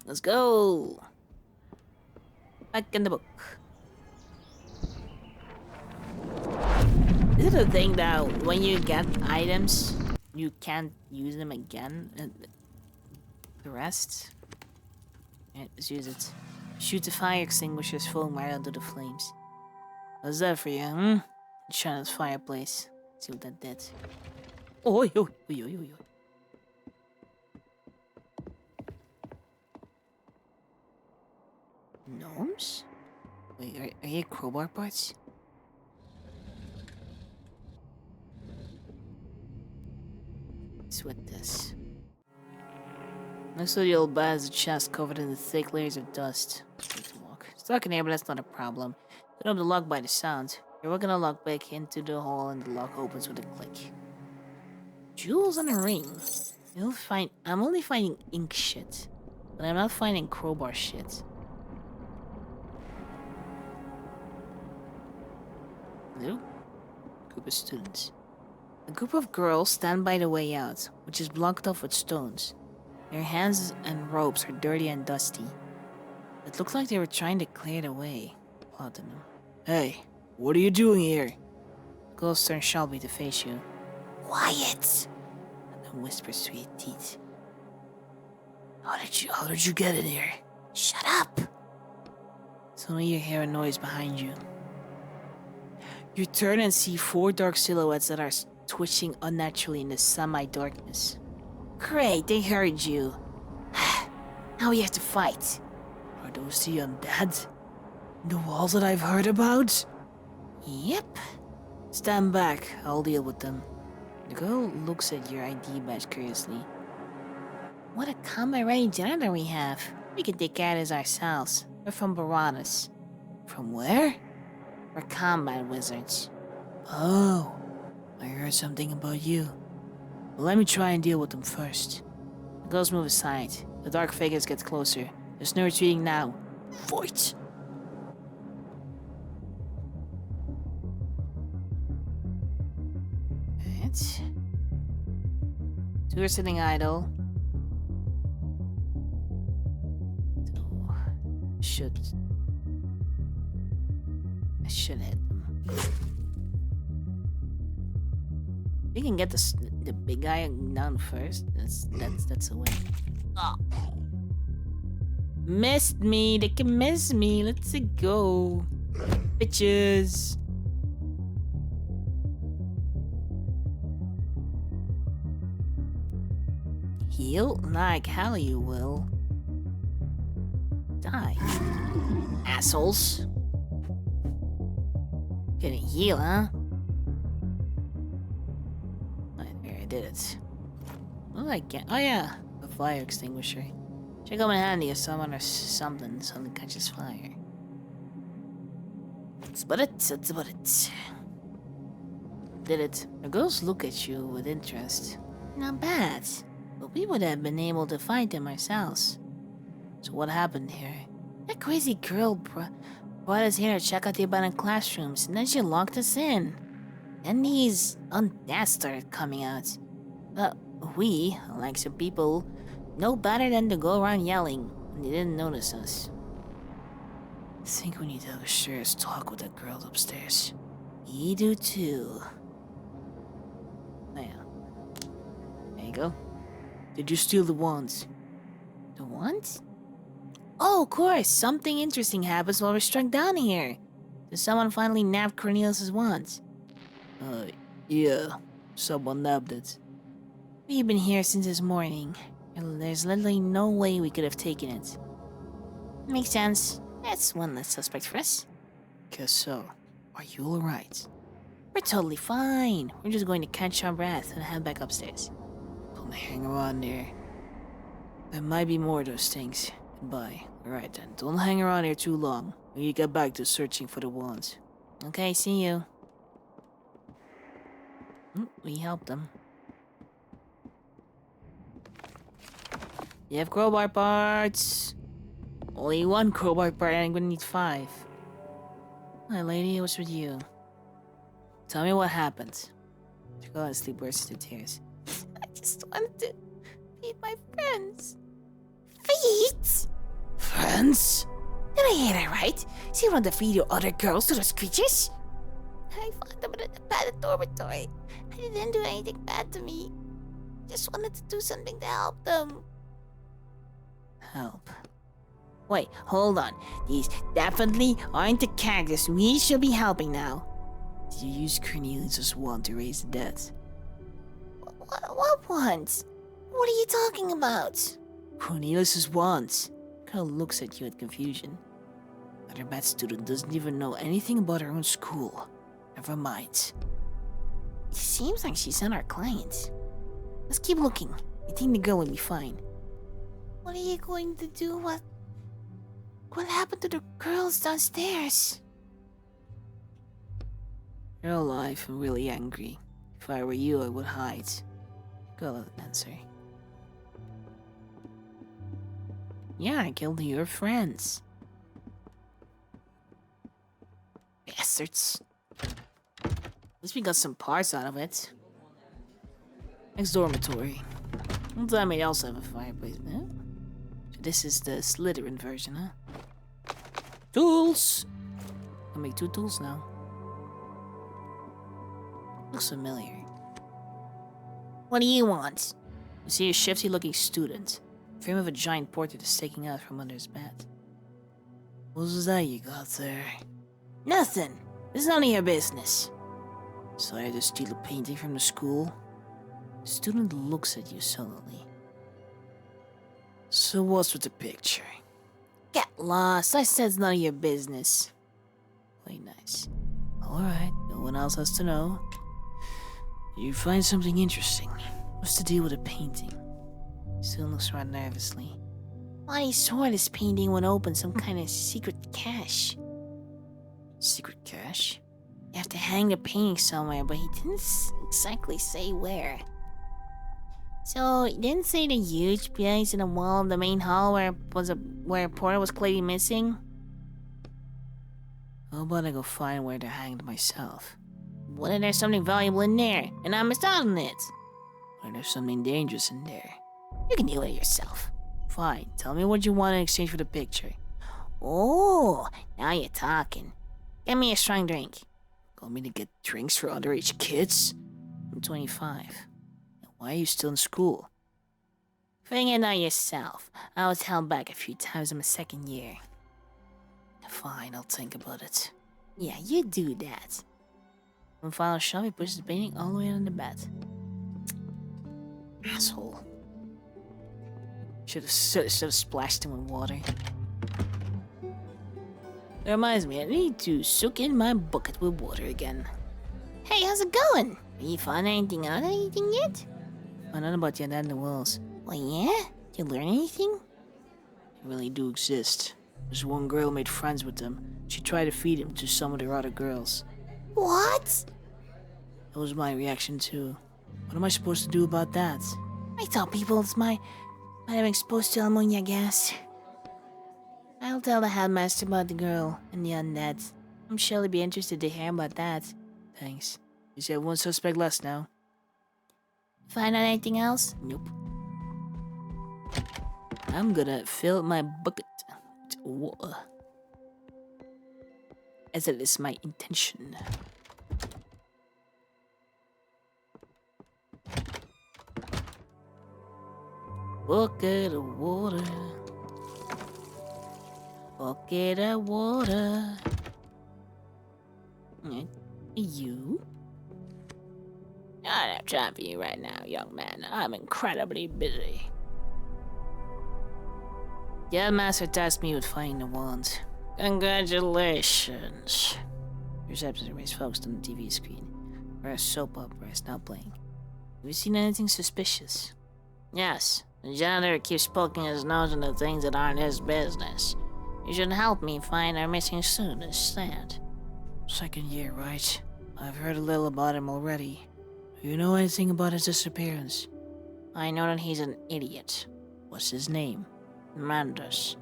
Let's go! Back in the book. Is it a thing that when you get items, you can't use them again? The rest? Alright, let's use it. Shoot the fire extinguisher's foam right under the flames. What's that for you, hmm? Shine this fireplace. See what that did. Oh, yo, yo, yo, yo. Gnomes? Wait, are you crowbar parts? What's with this? Next to the old bar is a chest covered in the thick layers of dust. Stuck in here, but that's not a problem. Open up the lock by the sound. You're working a lock back into the hole and the lock opens with a click. Jewels on a ring. You'll find. I'm only finding ink shit, but I'm not finding crowbar shit. Hello? Group of students. A group of girls stand by the way out, which is blocked off with stones. Their hands and ropes are dirty and dusty. It looks like they were trying to clear the way. Plotting them. Hey, what are you doing here? The girls turn sharply to face you. Quiet! And then whisper sweet teeth. How did you get in here? Shut up! Suddenly you hear a noise behind you. You turn and see 4 dark silhouettes that are twitching unnaturally in the semi-darkness. Great, they heard you. Now we have to fight. Are those the undead? The walls that I've heard about? Yep. Stand back, I'll deal with them. The girl looks at your ID badge curiously. What a combat-ready janitor we have. We can take care of this ourselves. We're from Baradas. From where? We're combat wizards. Oh, I heard something about you. Well, let me try and deal with them first. The girls move aside. The dark figures get closer. There's no retreating now. Fight! Right. 2 are sitting idle. So, I should hit them. We can get the big guy down first. That's a win. Oh. Missed me. They can miss me. Let's go, bitches. Heal? Like hell you will. Die. Assholes. Gonna heal, huh? Right there, I did it. What did I get? Oh yeah, a fire extinguisher. Should come in handy if someone or something catches fire. It's but it. Did it. The girls look at you with interest. Not bad. But we would have been able to find them ourselves. So what happened here? That crazy girl brought us here to check out the abandoned classrooms, and then she locked us in. And these undead started coming out. But we, like some people, know better than to go around yelling, and they didn't notice us. I think we need to have a serious talk with that girl upstairs. You do too. There you go. Did you steal the wands? The wands? Oh, of course. Something interesting happens while we're struck down here. Did someone finally nab Cornelius's wands? Yeah. Someone nabbed it. We've been here since this morning, and there's literally no way we could have taken it. Makes sense. That's one less suspect for us. Guess so. Are you alright? We're totally fine. We're just going to catch our breath and head back upstairs. Don't hang around there. There might be more of those things. Goodbye. Alright then, don't hang around here too long. We need to get back to searching for the wands. Okay, see you. We helped them. You have crowbar parts. Only one crowbar part, and I'm gonna need 5. Hi lady, what's with you? Tell me what happened. She honestly burst into tears. I just wanted to feed my friends. Feed? Friends? Did I hear that right? So you want to feed your other girls to those creatures? I found them in a bad dormitory. I didn't do anything bad to me. Just wanted to do something to help them. Help? Wait, hold on. These definitely aren't the characters we should be helping now. Did you use Cornelius' wand to raise the dead? What wand? What are you talking about? Cornelius' wand. Girl looks at you in confusion. Another bad student doesn't even know anything about her own school. Never mind. It seems like she's not our client. Let's keep looking. I think the girl will be fine. What are you going to do? What happened to the girls downstairs? They're alive and really angry. If I were you, I would hide. Girl doesn't answer. Yeah, I killed your friends. Bastards. At least we got some parts out of it. Next dormitory. One time I also have a fireplace, huh? So this is the Slytherin version, huh? Tools! I can make 2 tools now. Looks familiar. What do you want? You see a shifty-looking student. The frame of a giant portrait is sticking out from under his bed. What was that you got there? Nothing. It's none of your business. So I had to steal a painting from the school? The student looks at you sullenly. So what's with the picture? Get lost. I said it's none of your business. Play nice. Alright, no one else has to know. You find something interesting. What's the deal with the painting? Student looks around nervously. Thought he saw this painting when opened some kind of secret cache. Secret cache? You have to hang the painting somewhere, but he didn't exactly say where. So, he didn't say the huge place in the wall of the main hall where a portal was clearly missing? How about I go find where they're hanged myself? What if there's something valuable in there, and I missed out on it? What if there's something dangerous in there? You can deal with it yourself. Fine, tell me what you want in exchange for the picture. Oh, now you're talking. Get me a strong drink. Want me to get drinks for underage kids? I'm 25. Why are you still in school? Figure it out yourself. I was held back a few times in my 2nd year. Fine, I'll think about it. Yeah, you do that. One final shove, he pushes the painting all the way on the bed. Asshole. Should have splashed him with water. That reminds me, I need to soak in my bucket with water again. Hey, how's it going? Are you finding anything out anything yet? Found out about your dad in the walls. Well, yeah? Did you learn anything? They really do exist. There's one girl who made friends with them. She tried to feed him to some of their other girls. What? That was my reaction too. What am I supposed to do about that? I tell people it's might have exposed to ammonia gas. I'll tell the headmaster about the girl and the undead. I'm sure he'll be interested to hear about that. Thanks. You said one suspect less now. Find out anything else? Nope. I'm gonna fill my bucket with water, as it is my intention. Bucket of water. Bucket of water. You? I don't have time for you right now, young man. I'm incredibly busy. The headmaster tasked me with finding the wand. Congratulations. Reception remains focused on the TV screen, where a soap opera is now playing. Have you seen anything suspicious? Yes. The janitor keeps poking his nose into things that aren't his business. You should help me find our missing student instead. Second year, right? I've heard a little about him already. Do you know anything about his disappearance? I know that he's an idiot. What's his name? Mandus.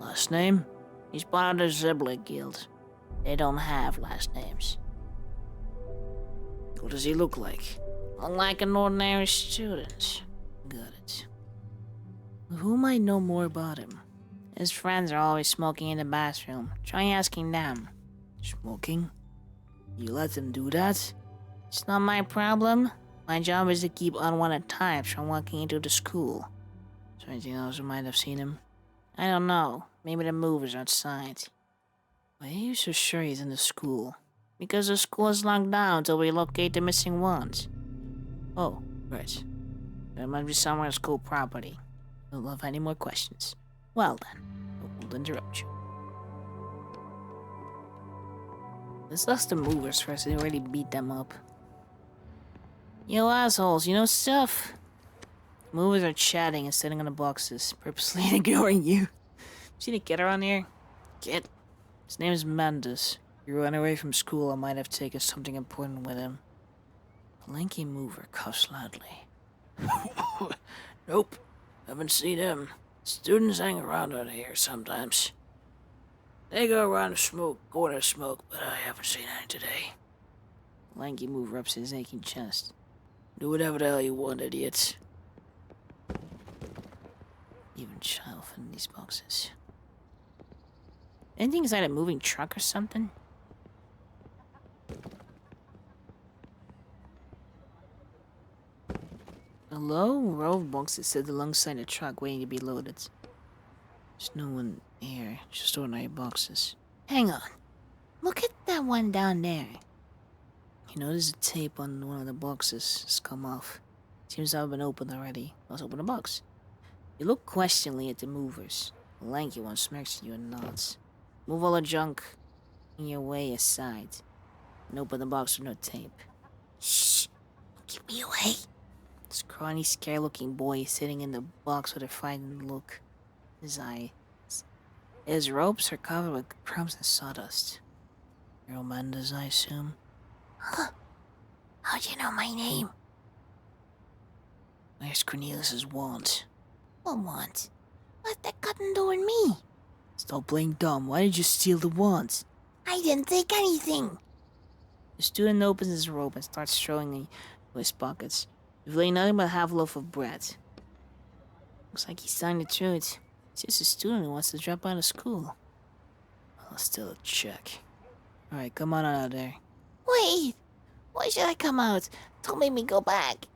Last name? He's part of the Ziblet Guild. They don't have last names. What does he look like? Look like an ordinary student. Got it. Who might know more about him? His friends are always smoking in the bathroom. Try asking them. Smoking? You let them do that? It's not my problem. My job is to keep unwanted types from walking into the school. Is there anything else who might have seen him? I don't know. Maybe the movers outside. Why are you so sure he's in the school? Because the school is locked down until we locate the missing ones. Oh, right. There must be somewhere on school property. Don't have any more questions. Well then, I won't interrupt you. Let's ask the movers first and really beat them up. Yo assholes, you know stuff? Movers are chatting and sitting on the boxes, purposely ignoring you. See the kid around here? Kid? His name is Mandus. He ran away from school and might have taken something important with him. The lanky mover coughs loudly. Nope, haven't seen him. Students hang around out here sometimes. They go around to corner smoke, but I haven't seen any today. The lanky mover rubs his aching chest. Do whatever the hell you want, idiots. Even child in these boxes. Anything inside a moving truck or something? A low row of boxes sit alongside the truck waiting to be loaded. There's no one here, just ordinary boxes. Hang on. Look at that one down there. You notice a tape on one of the boxes has come off. Seems to have been opened already. Let's open the box. You look questioningly at the movers. The lanky one smirks at you and nods. Move all the junk in your way aside. And open the box with no tape. Shh! Give me away! This scrawny, scared-looking boy is sitting in the box with a frightened look in his eyes. His robes are covered with crumbs and sawdust. You're Amanda's, I assume? Huh? How'd you know my name? Where's Cornelius's wand? What wand? What that got to do with me? Stop playing dumb. Why did you steal the wand? I didn't take anything. The student opens his robe and starts throwing into his pockets, revealing nothing but a half loaf of bread. Looks like he's telling the truth. He's just a student who wants to drop out of school. I'll still check. Alright, come on out of there. Wait! Why should I come out? Don't make me go back.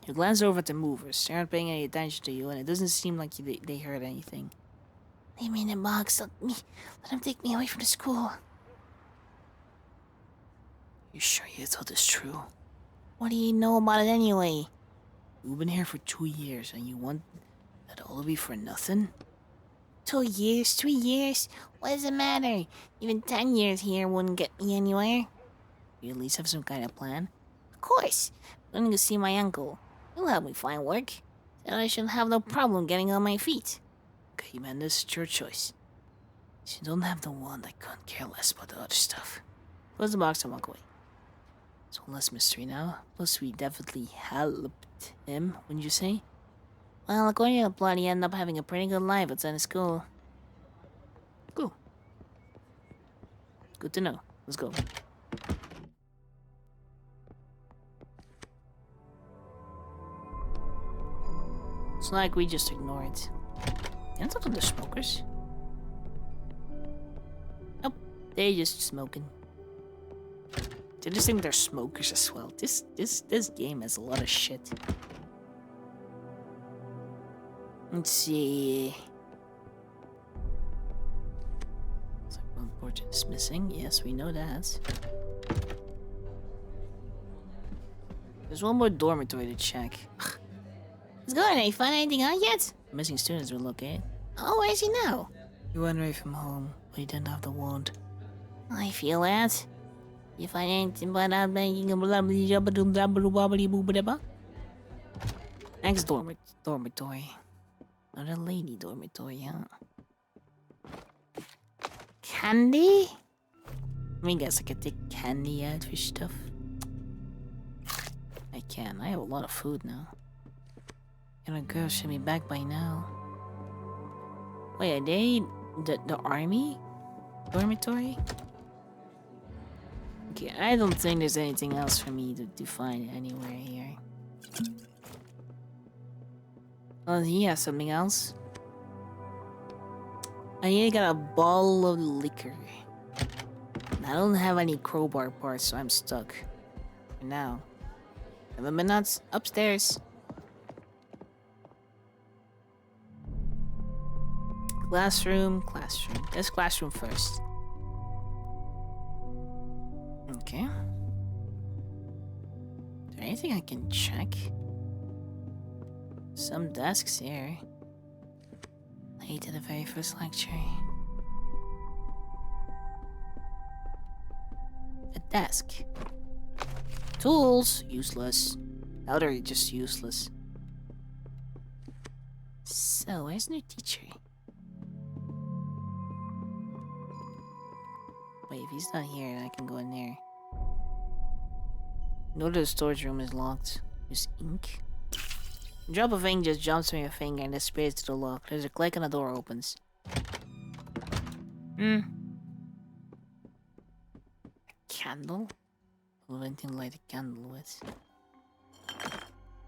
You glance over at the movers. They aren't paying any attention to you, and it doesn't seem like they heard anything. Leave me in the box. Let him take me away from the school. You sure you told this true? What do you know about it anyway? You've been here for 2 years, and you want that all be for nothing? 2 years, 3 years. What does it matter? Even 10 years here wouldn't get me anywhere. You at least have some kind of plan? Of course. I'm going to see my uncle. He'll help me find work. Then I should have no problem getting on my feet. Okay, man, this is your choice. If you don't have the wand, I couldn't care less about the other stuff. Close the box and walk away. It's one less mystery now. Plus, we definitely helped him, wouldn't you say? Well, according to the plot, he ended up having a pretty good life outside of school. Cool. Good to know. Let's go. It's like we just ignore it. And talk to the smokers. Nope, they're just smoking. They just think they're smokers as well. This game has a lot of shit. Let's see. Looks like one portrait is missing. Yes, we know that. There's one more dormitory to check. It's good. Ain't find anything out yet? Missing students were located. Oh, where's he now? He ran away from home, but he didn't have the wand. I feel that. You find anything but out making a Next dormitory. Another lady dormitory, huh? Candy? I mean, guess I could take candy out for stuff. I can. I have a lot of food now. And a girl should be back by now. Wait, are they the army dormitory? Okay, I don't think there's anything else for me to find anywhere here. Oh, he has something else. I need to get a bottle of liquor. I don't have any crowbar parts, so I'm stuck. For now. Haven't been nuts. Upstairs. Classroom. Let's classroom first. Okay. Is there anything I can check? Some desks here. Late to the very first lecture. A desk. Tools. Useless. Now they're just useless. So, where's new teacher? Wait, if he's not here, then I can go in there. No, the storage room is locked. There's ink. A drop of ink just jumps from your finger and disappears to the lock. There's a click and the door opens. A candle? What anything to light a candle with?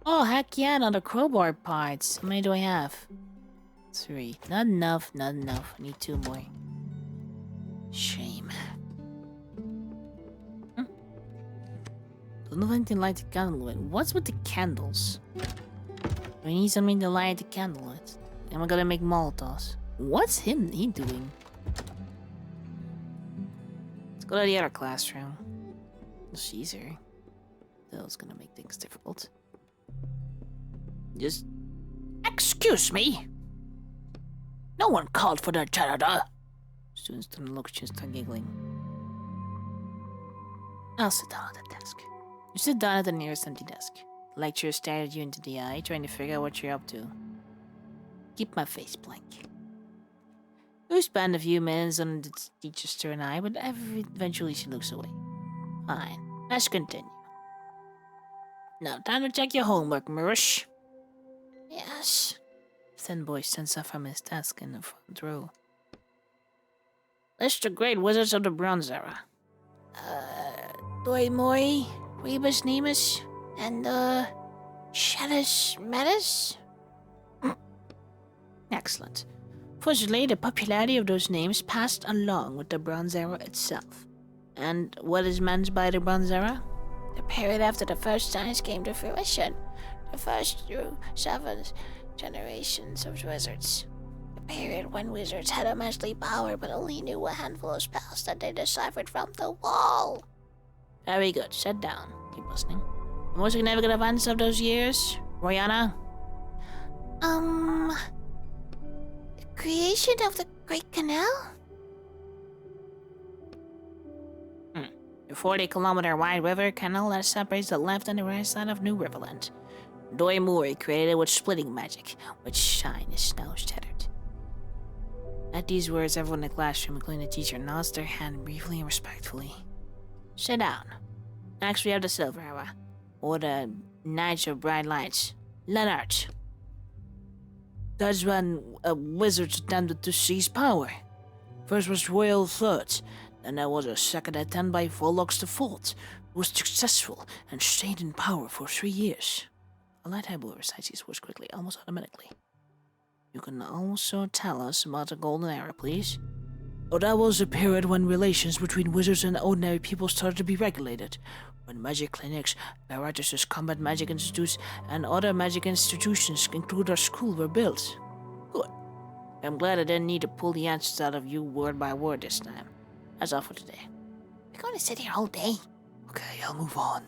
Oh, heck yeah, another crowbar parts. How many do I have? 3. Not enough, not enough. I need 2 more. Shame. Don't have anything to light the candle with. What's with the candles? We need something to light the candle with. Am I gonna make Molotovs? What's he doing? Let's go to the other classroom. She's here. That was gonna make things difficult. Just... Excuse me! No one called for the janitor! Students don't look, just start giggling. I'll sit down at the desk. You sit down at the nearest empty desk. The lecturer stared you into the eye, trying to figure out what you're up to. Keep my face blank. We spend a few minutes on the teacher's turn eye, but eventually she looks away. Fine, let's continue. Now, time to check your homework, Marush. Yes. Thin boy stands up from his desk in the front row. List the great wizards of the Bronze Era. Doimoi, Rebus Nemus, and, Shadis Metis? Excellent. Fortunately, the popularity of those names passed along with the Bronze Era itself. And what is meant by the Bronze Era? The period after the first science came to fruition. The first through 7 generations of wizards. The period when wizards had immensely power but only knew a handful of spells that they deciphered from the wall. Very good. Sit down. Keep listening. The most significant events of those years, Royana? creation of the Great Canal? The 40-kilometer wide river canal that separates the left and the right side of New Riverland. Doi Muri created it with splitting magic, which shine is now shattered. At these words, everyone in the classroom, including the teacher, nods their hand briefly and respectfully. Sit down. Next we have the Silver Era, or the Knights of Bright Lights. Leonard. That's when wizards attempted to seize power. First was Royal Third, then there was a second attempt by Volox the Fourth, who was successful and stayed in power for 3 years. A light eyeball recites these words quickly, almost automatically. You can also tell us about the Golden Era, please. Oh, that was a period when relations between wizards and ordinary people started to be regulated. When magic clinics, barracks, combat magic institutes, and other magic institutions, including our school, were built. Good. I'm glad I didn't need to pull the answers out of you word by word this time. That's all for today. We're going to sit here all day. Okay, I'll move on.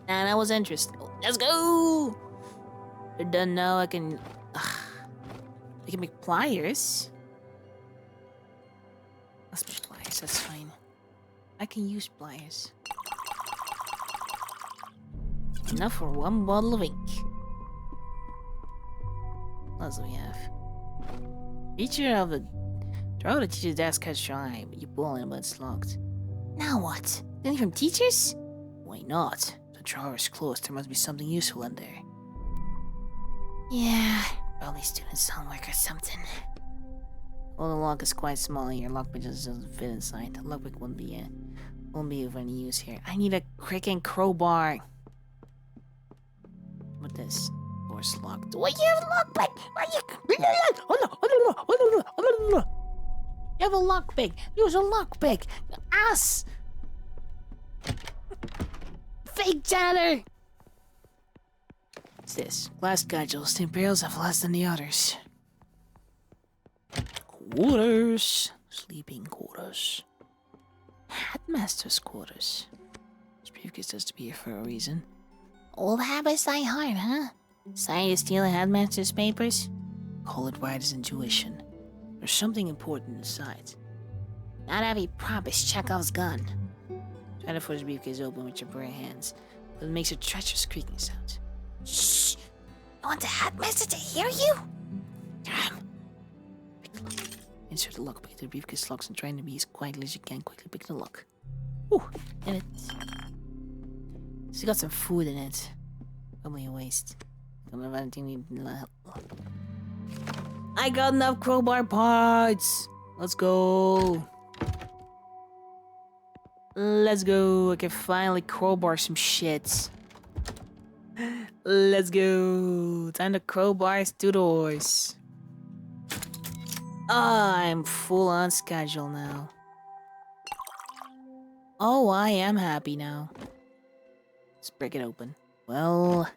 Nah, that was interesting. Let's go! We're done now. I can make pliers. Let's make pliers, that's fine. I can use pliers. Enough for 1 bottle of ink. What else do we have? Feature of the... Draw the teacher's desk has dry, but you pull it, but it's locked. Now what? Anything from teachers? Why not? The drawer is closed. There must be something useful in there. Yeah, probably students' homework or something. Well, the lock is quite small and your lockpick just doesn't fit inside. The lockpick won't be of any use here. I need a freaking crowbar. What this? Door's locked. Why you have a lockpick? Why you... You have a lockpick. Use a lockpick. Ass. Fake janitor. What's this? Glass schedules. The Imperials have less than the others. Quarters. Sleeping quarters. Headmaster's quarters. This briefcase has to be here for a reason. Old habits die hard, huh? Sorry to steal a headmaster's papers? Call it wise intuition. There's something important inside. Not every prop is Chekhov's gun. Try to force the briefcase open with your bare hands, but it makes a treacherous creaking sound. Shh! You want the headmaster to hear you? Damn! Pick the lock. Insert the lockpick. The briefcase locks and trying to be as quietly as you can. Quickly pick the lock. Ooh, in it. Still got some food in it. Probably a waste. I got enough crowbar parts! Let's go! Let's go! I can finally crowbar some shit. Let's go! Time to crowbar 2 doors. I'm full on schedule now. Oh, I am happy now. Let's break it open. Well...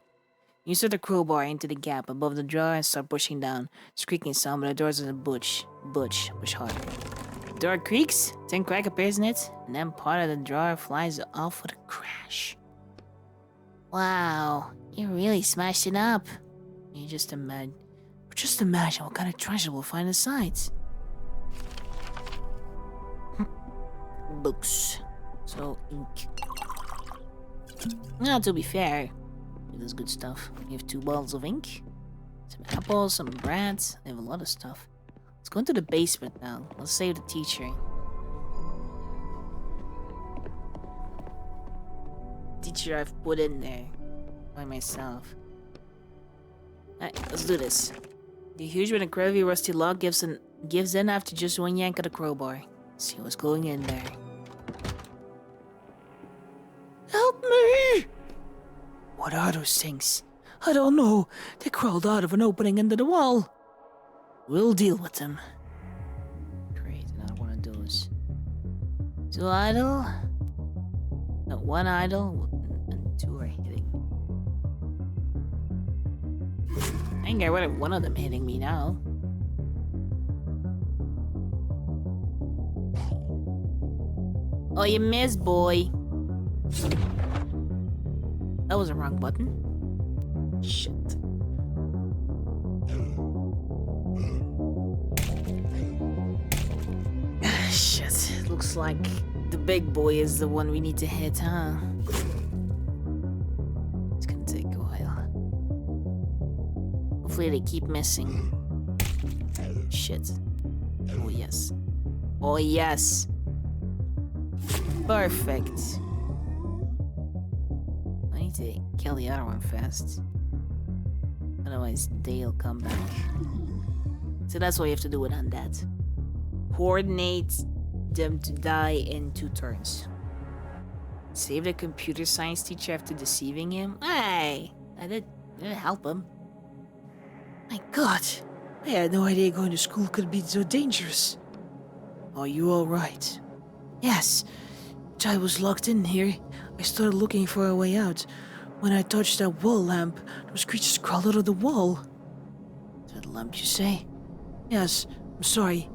Insert the crowbar into the gap above the drawer and start pushing down. Squeaking sound, but the door's in a push harder. The door creaks, then crack appears in it, and then part of the drawer flies off with a crash. Wow, you really smashed it up. You just imagine what kind of treasure we'll find inside. Books. So, ink. Now, to be fair, there's good stuff. We have 2 bottles of ink, some apples, some bread. They have a lot of stuff. Let's go into the basement now. Let's save the teacher. Teacher I've put in there by myself. Alright, let's do this. The huge but incredibly rusty lock gives in after just 1 yank of the crowbar. Let's see what's going in there. Help me! What are those things? I don't know. They crawled out of an opening into the wall. We'll deal with them. Great, another one of those. 2 idle. No, 1 idle and 2 are hitting. I can get rid of one of them hitting me now. Oh, you missed, boy. That was the wrong button. Shit. Looks like the big boy is the one we need to hit, huh? It's gonna take a while. Hopefully they keep missing. Shit. Oh yes. Oh yes. Perfect. I need to kill the other one fast. Otherwise they'll come back. So that's what you have to do with undead. Coordinate them to die in 2 turns. Save the computer science teacher after deceiving him? Hey! I didn't help him. My god, I had no idea going to school could be so dangerous. Are you alright? Yes. The child was locked in here. I started looking for a way out. When I touched that wall lamp, those creatures crawled out of the wall. That lamp, you say? Yes, I'm sorry.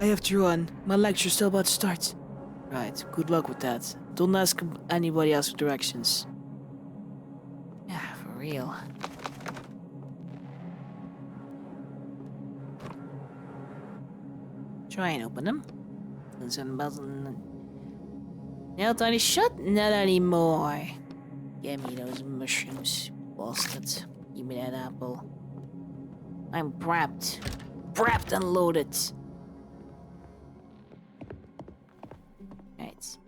I have to run. My lecture's still about to start. Right, good luck with that. Don't ask anybody else for directions. Yeah, for real. Try and open them. Now, Tiny, shut not anymore. Give me those mushrooms, bastard. Give me that apple. I'm prepped. Prepped and loaded. Right.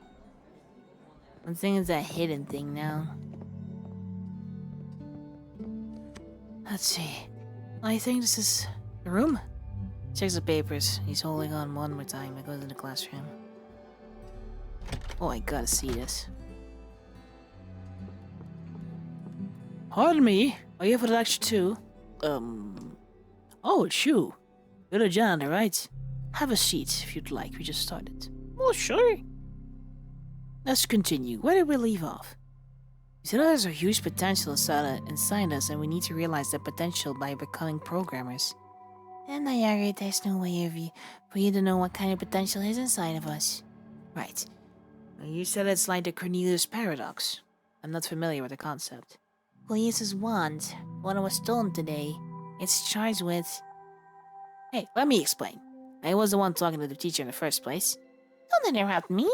One thing is that hidden thing now. Let's see. I think this is the room. Checks the papers. He's holding on one more time. I go to the classroom. Oh, I gotta see this. Pardon me, are you here for the lecture too? Oh, it's you. You're the janitor, right? Have a seat if you'd like. We just started. Oh, sure. Let's continue. Where did we leave off? You said there's a huge potential inside us, and we need to realize that potential by becoming programmers. And I argue there's no way for you to know what kind of potential is inside of us. Right. You said it's like the Cornelius paradox. I'm not familiar with the concept. We'll use his wand. One was stolen today. It's charged with... Hey, let me explain. I was the one talking to the teacher in the first place. Don't interrupt me.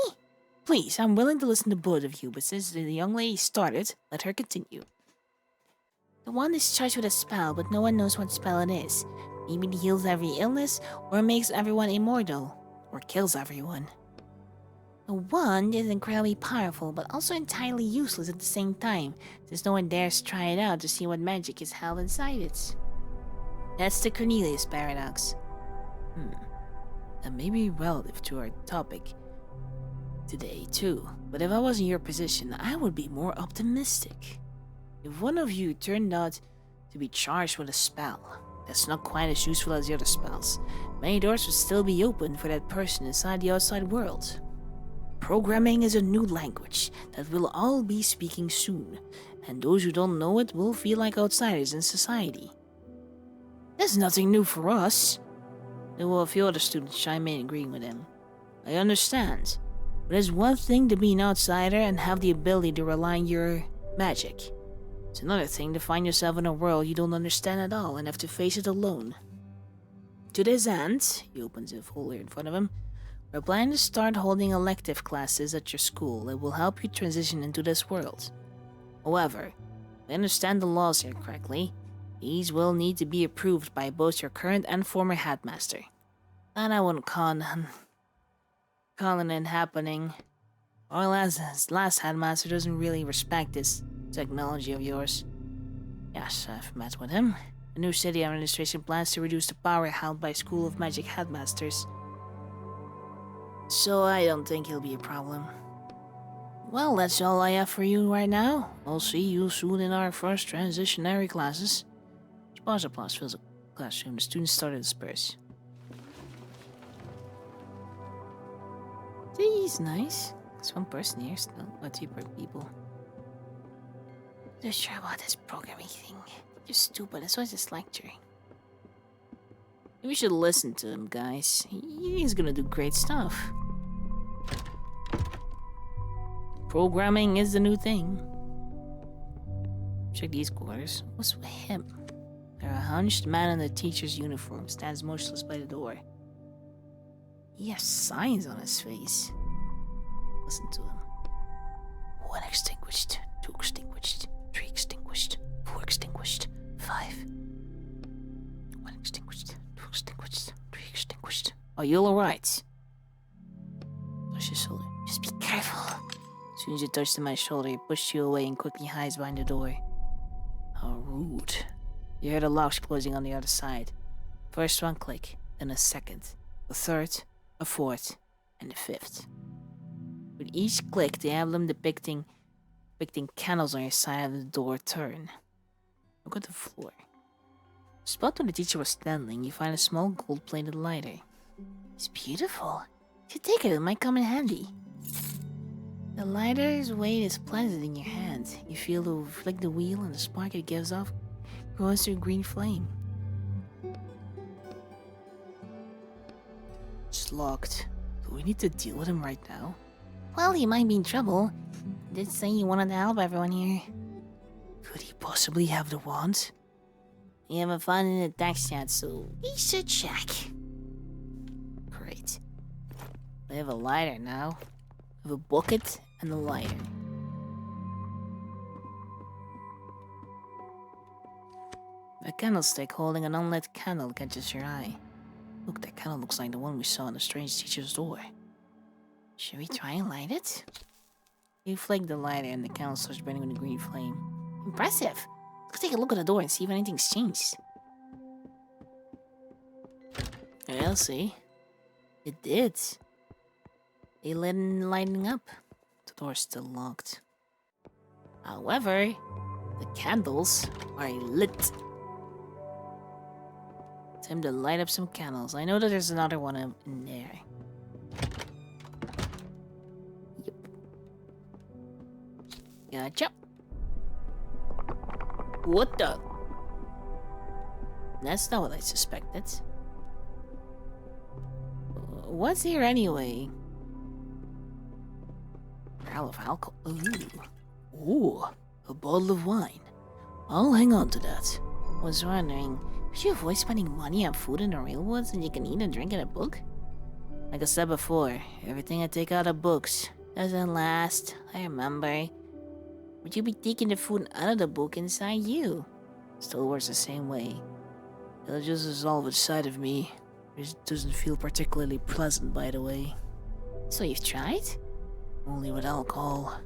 Please, I'm willing to listen to both of you, but since the young lady started, let her continue. The wand is charged with a spell, but no one knows what spell it is. Maybe it heals every illness, or makes everyone immortal, or kills everyone. The wand is incredibly powerful, but also entirely useless at the same time, since no one dares try it out to see what magic is held inside it. That's the Cornelius paradox. That may be relative to our topic today, too. But if I was in your position, I would be more optimistic. If one of you turned out to be charged with a spell that's not quite as useful as the other spells, many doors would still be open for that person inside the outside world. Programming is a new language that we'll all be speaking soon, and those who don't know it will feel like outsiders in society. There's nothing new for us. There were a few other students chime in agreeing with him. I understand, but it's one thing to be an outsider and have the ability to rely on your magic. It's another thing to find yourself in a world you don't understand at all and have to face it alone. To this end, he opens a folder in front of him, we're planning to start holding elective classes at your school that will help you transition into this world. However, if I understand the laws here correctly, these will need to be approved by both your current and former headmaster. And I wouldn't call it happening. Our last headmaster doesn't really respect this technology of yours. Yes, I've met with him. The new city administration plans to reduce the power held by School of Magic headmasters. So I don't think he'll be a problem. Well, that's all I have for you right now. I'll see you soon in our first transitionary classes. Applause fills the classroom. The students start to disperse. He's nice. There's one person here still. Not 2 people. Not sure about this programming thing. You're stupid. That's why this lecture. We should listen to him, guys. He's gonna do great stuff. Programming is the new thing. Check these quarters. What's with him? There, a hunched man in a teacher's uniform stands motionless by the door. He has signs on his face. Listen to him. 1 extinguished, 2 extinguished, 3 extinguished, 4 extinguished, 5. 1 extinguished, 2 extinguished, 3 extinguished. Are you alright? Touch his shoulder. Just be careful. As soon as you touched my shoulder, he pushed you away and quickly hides behind the door. How rude. You heard the locks closing on the other side. First one click, then a second, a third, a fourth, and a fifth. With each click, the emblem depicting candles on your side of the door turn. Look at the floor. Spot where the teacher was standing, you find a small gold-plated lighter. It's beautiful. If you take it, it might come in handy. The lighter's weight is pleasant in your hand. You feel to flick the wheel and the spark it gives off grows to a green flame. It's locked. Do we need to deal with him right now? Well, he might be in trouble. He did say he wanted to help everyone here. Could he possibly have the wand? You haven't found it in the text yet, so We should check. great. We have a lighter now. We have a bucket and a lighter. A candlestick holding an unlit candle catches your eye. Look, that candle looks like the one we saw on the strange teacher's door. Should we try and light it? You flick the lighter and the candle starts burning with a green flame. Impressive. Let's take a look at the door and see if anything's changed. Yeah, I'll see. It did. It lighting up. The door's still locked. However, the candles are lit. Time to light up some candles. I know that there's another one in there. Yep. Gotcha. What the? That's not what I suspected. What's here anyway? Barrel of alcohol. Ooh, a bottle of wine. I'll hang on to that. Was wondering, Would you avoid spending money on food in the real woods and you can eat and drink in a book? like I said before, everything I take out of books Doesn't last, I remember. Would you be taking the food out of the book inside you? still works the same way. It'll just dissolve inside of me. It doesn't feel particularly pleasant, by the way. So you've tried? Only with alcohol.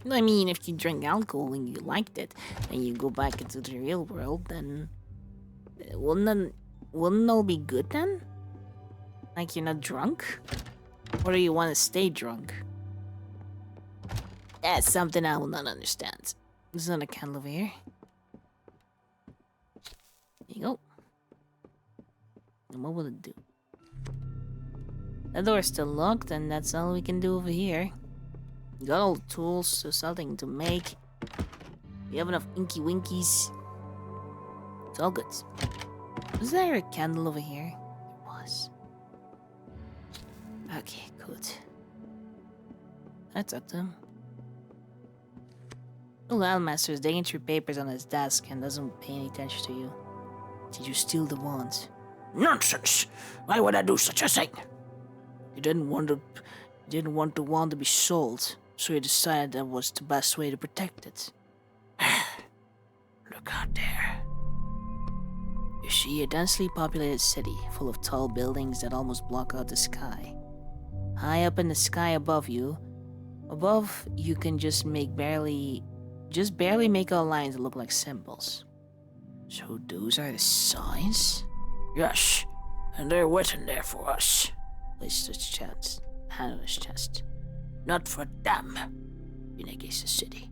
I mean, if you drink alcohol and you liked it, and you go back into the real world, then wouldn't all be good then? Like you're not drunk? Or do you want to stay drunk? That's something I will not understand. There's another candle over here. There you go. And what will it do? The door's still locked, and that's all we can do over here. Got all the tools, so something to make. We have enough inky winkies. It's all good. Was there a candle over here? It was. Okay, good. That's up to him. The landmaster is digging through papers on his desk and doesn't pay any attention to you. Did you steal the wand? Nonsense! Why would I do such a thing? You didn't want the wand to be sold, so you decided that was the best way to protect it. Look out there. You see a densely populated city full of tall buildings that almost block out the sky. High up in the sky above you, you can just barely make out lines that look like symbols. So those are the signs? Yes, and they're written there for us. Placed his chest, hand on his chest. Not for them. In against the city.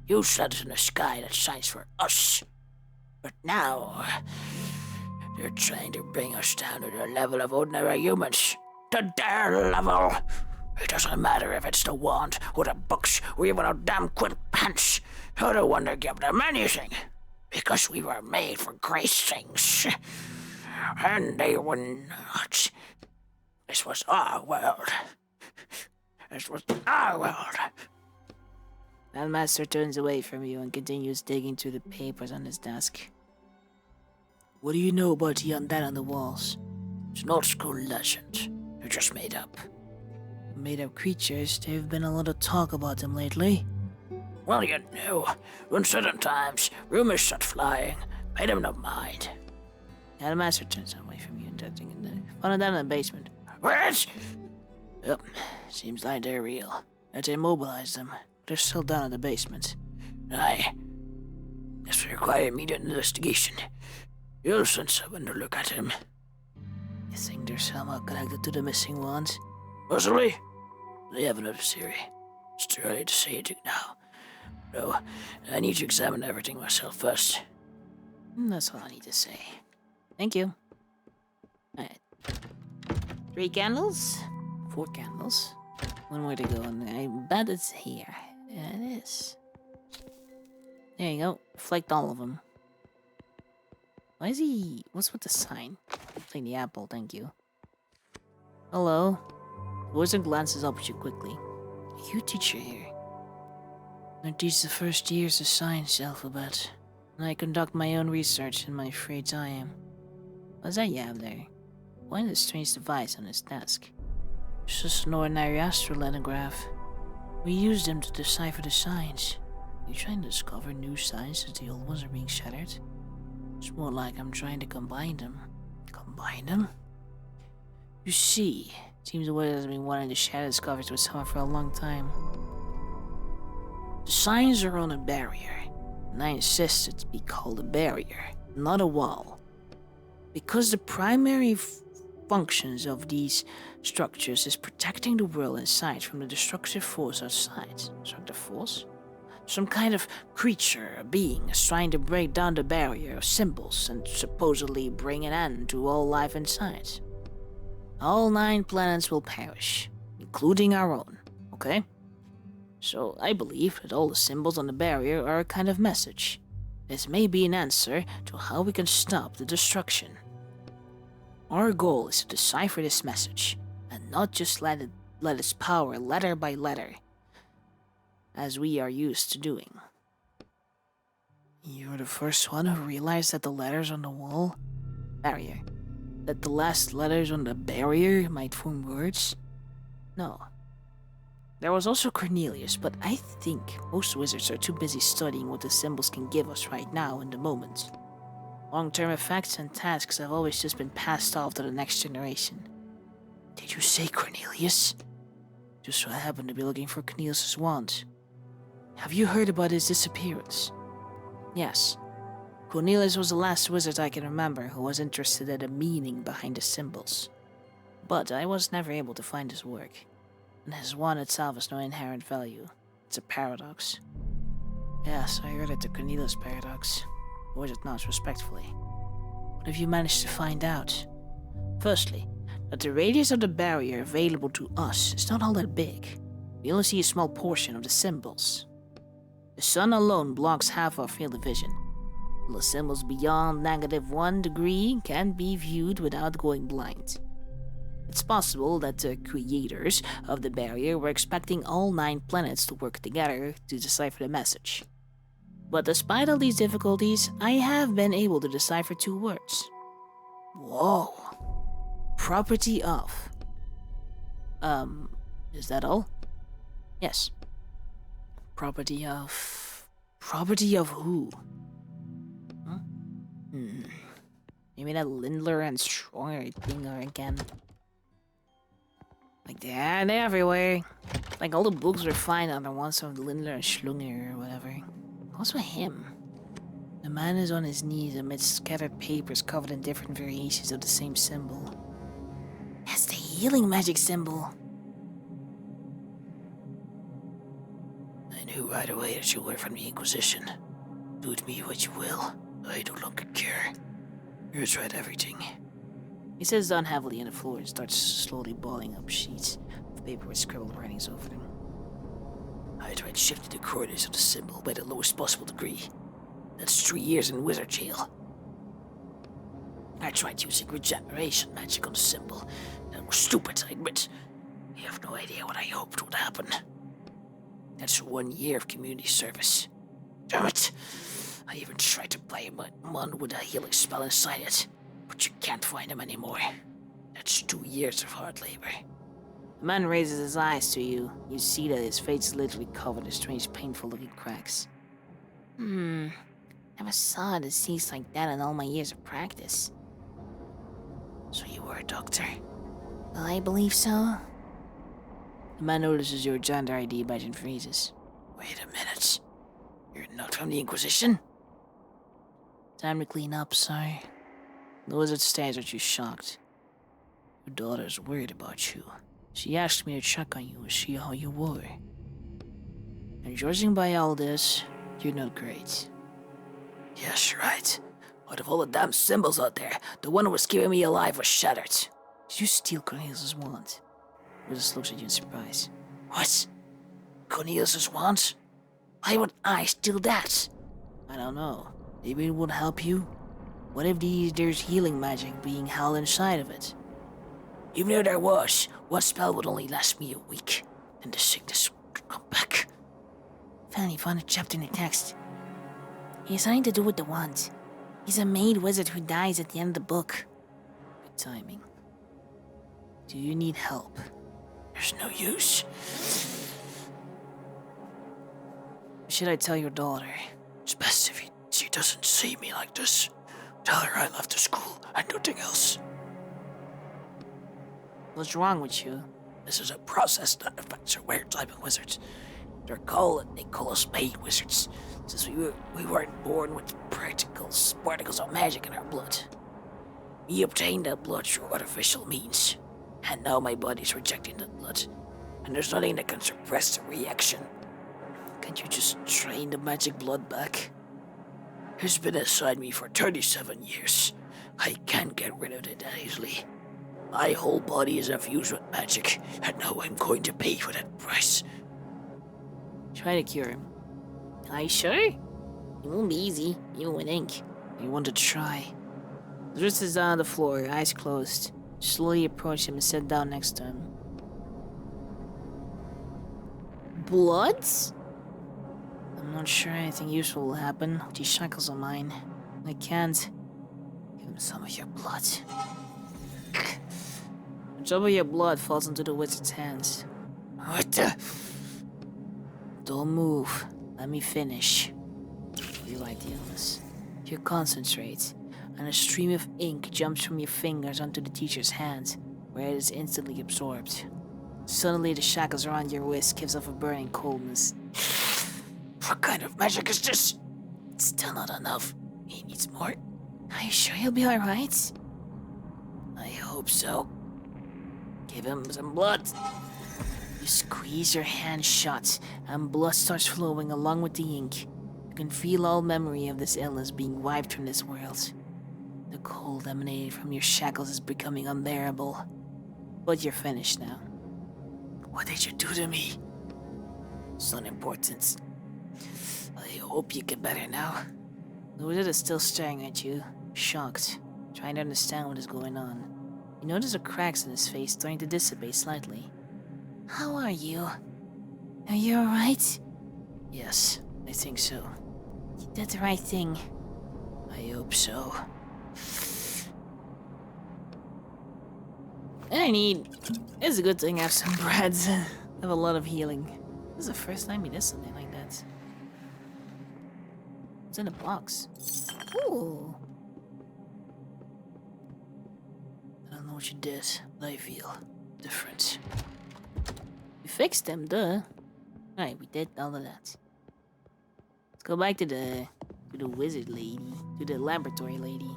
You said in the sky that shines for us. But now, they're trying to bring us down to the level of ordinary humans. To their level. It doesn't matter if it's the wand, or the books, or even our damn quilt pants. You're the one to give them anything. Because we were made for great things. And they were not. This was our world. This was our world. Landmaster turns away from you and continues digging through the papers on his desk. What do you know about the undead on the walls? It's an old school legend. They're just made up. Made-up creatures, there've been a lot of talk about them lately. Well, you know, in certain times, rumors start flying. Pay them no mind. Yeah, the master turns away from you and touching in the found it down in the basement. What? Yep, seems like they're real. Let's immobilize them. They're still down in the basement. Aye. This will require immediate investigation. You'll send someone to look at him. You think they're somehow connected to the missing ones? Possibly. They have another theory. It's too early to say anything now. No, I need to examine everything myself first. That's all I need to say. Thank you. Alright. 3 candles? 4 candles? One more to go, and I bet it's here. Yeah, it is. There you go. Reflect all of them. Why is he... What's with the sign? Like the apple, thank you. Hello. The wizard glances up at you quickly. Are you a teacher here? I teach the first years of science alphabet. And I conduct my own research in my free time. What's that you have there? Why the strange device on his desk? It's just an ordinary astrolithograph. We use them to decipher the signs. You trying to discover new signs as the old ones are being shattered? It's more like I'm trying to combine them. Combine them? You see, it seems the wizard has been wanting to share discoveries with someone for a long time. The signs are on a barrier, and I insist it be called a barrier, not a wall. Because the primary functions of these structures is protecting the world inside from the destructive force outside. Destructive force? Some kind of creature, a being, is trying to break down the barrier of symbols and supposedly bring an end to all life inside. All 9 planets will perish, including our own, okay? So I believe that all the symbols on the barrier are a kind of message. This may be an answer to how we can stop the destruction. Our goal is to decipher this message, and not just let its power letter by letter, as we are used to doing. You're the first one who realized that the letters on the wall... barrier. That the last letters on the barrier might form words? No. There was also Cornelius, but I think most wizards are too busy studying what the symbols can give us right now in the moment. Long-term effects and tasks have always just been passed off to the next generation. Did you say Cornelius? Just so I happen to be looking for Cornelius's wand. Have you heard about his disappearance? Yes. Cornelius was the last wizard I can remember who was interested in the meaning behind the symbols. But I was never able to find his work. And his wand itself has no inherent value. It's a paradox. Yes, I heard it, the Cornelius paradox. Or is it not, respectfully? What have you managed to find out? Firstly, that the radius of the barrier available to us is not all that big. We only see a small portion of the symbols. The sun alone blocks half our field of vision. The symbols beyond -1 degree can be viewed without going blind. It's possible that the creators of the barrier were expecting all 9 planets to work together to decipher the message. But despite all these difficulties, I have been able to decipher 2 words. Whoa. Property of. Is that all? Yes. Property of... Property of who? Huh? Maybe that Lindler and Stronger thing are again. Like, they're everywhere. Like, all the books are fine on the ones of Lindler and Schlunger or whatever. What's with him? The man is on his knees amidst scattered papers covered in different variations of the same symbol. That's the healing magic symbol. I knew right away that you were from the Inquisition. Do with me what you will. I no longer care. You tried everything. He sits down heavily on the floor and starts slowly balling up sheets of paper with scribbled writings over them. I tried shifting the coordinates of the symbol by the lowest possible degree. That's 3 years in wizard jail. I tried using regeneration magic on the symbol. That was stupid, I admit. You have no idea what I hoped would happen. That's 1 year of community service. Damn it! I even tried to buy him one with a healing spell inside it, but you can't find him anymore. That's 2 years of hard labor. The man raises his eyes to you. You see that his face is literally covered in strange, painful-looking cracks. Never saw a disease like that in all my years of practice. So you were a doctor? Well, I believe so. The man notices your gender ID badge and freezes. Wait a minute. You're not from the Inquisition? Time to clean up, sir. The wizard stares at you shocked. Your daughter's worried about you. She asked me to check on you and see how you were. And judging by all this, you're not great. Yes, you're right. Out of all the damn symbols out there, the one who was keeping me alive was shattered. Did you steal Cornelius' wand? Wizard looks at you in surprise. What? Cornelius' wand? Why would I steal that? I don't know. Maybe it would help you? What if there's healing magic being held inside of it? Even if there was, one spell would only last me a week, and the sickness could come back. Finally found a chapter in the text. He has something to do with the wand. He's a maid wizard who dies at the end of the book. Good timing. Do you need help? There's no use. Should I tell your daughter? It's best if she doesn't see me like this. Tell her I left the school and nothing else. What's wrong with you? This is a process that affects our weird type of wizards. They call us maid wizards, since we weren't born with particles of magic in our blood. We obtained that blood through artificial means, and now my body's rejecting that blood, and there's nothing that can suppress the reaction. Can't you just drain the magic blood back? It's been inside me for 37 years. I can't get rid of it that easily. My whole body is infused with magic, and now I'm going to pay for that price. Try to cure him. Are you sure? It won't be easy, even with ink. You want to try. The wrist is down on the floor, eyes closed. Slowly approach him and sit down next to him. Bloods? I'm not sure anything useful will happen with these shackles of mine. I can't. Give him some of your blood. A drop of your blood falls into the wizard's hands. What the? Don't move. Let me finish. You write the illness. You concentrate, and a stream of ink jumps from your fingers onto the teacher's hand, where it is instantly absorbed. Suddenly, the shackles around your wrist gives off a burning coldness. What kind of magic is this? It's still not enough. He needs more. Are you sure he'll be alright? I hope so. Give him some blood. You squeeze your hand shut, and blood starts flowing along with the ink. You can feel all memory of this illness being wiped from this world. The cold emanating from your shackles is becoming unbearable. But you're finished now. What did you do to me? It's not important. I hope you get better now. The wizard is still staring at you, shocked, trying to understand what is going on. You notice the cracks in his face starting to dissipate slightly. How are you? Are you alright? Yes, I think so. You did the right thing. I hope so. It's a good thing I have some breads. I have a lot of healing. This is the first time he does something like that. It's in a box. Ooh. I don't know what you did, but I feel different. You fixed them, duh. Alright, we did all of that. Let's go back to the wizard lady, to the laboratory lady.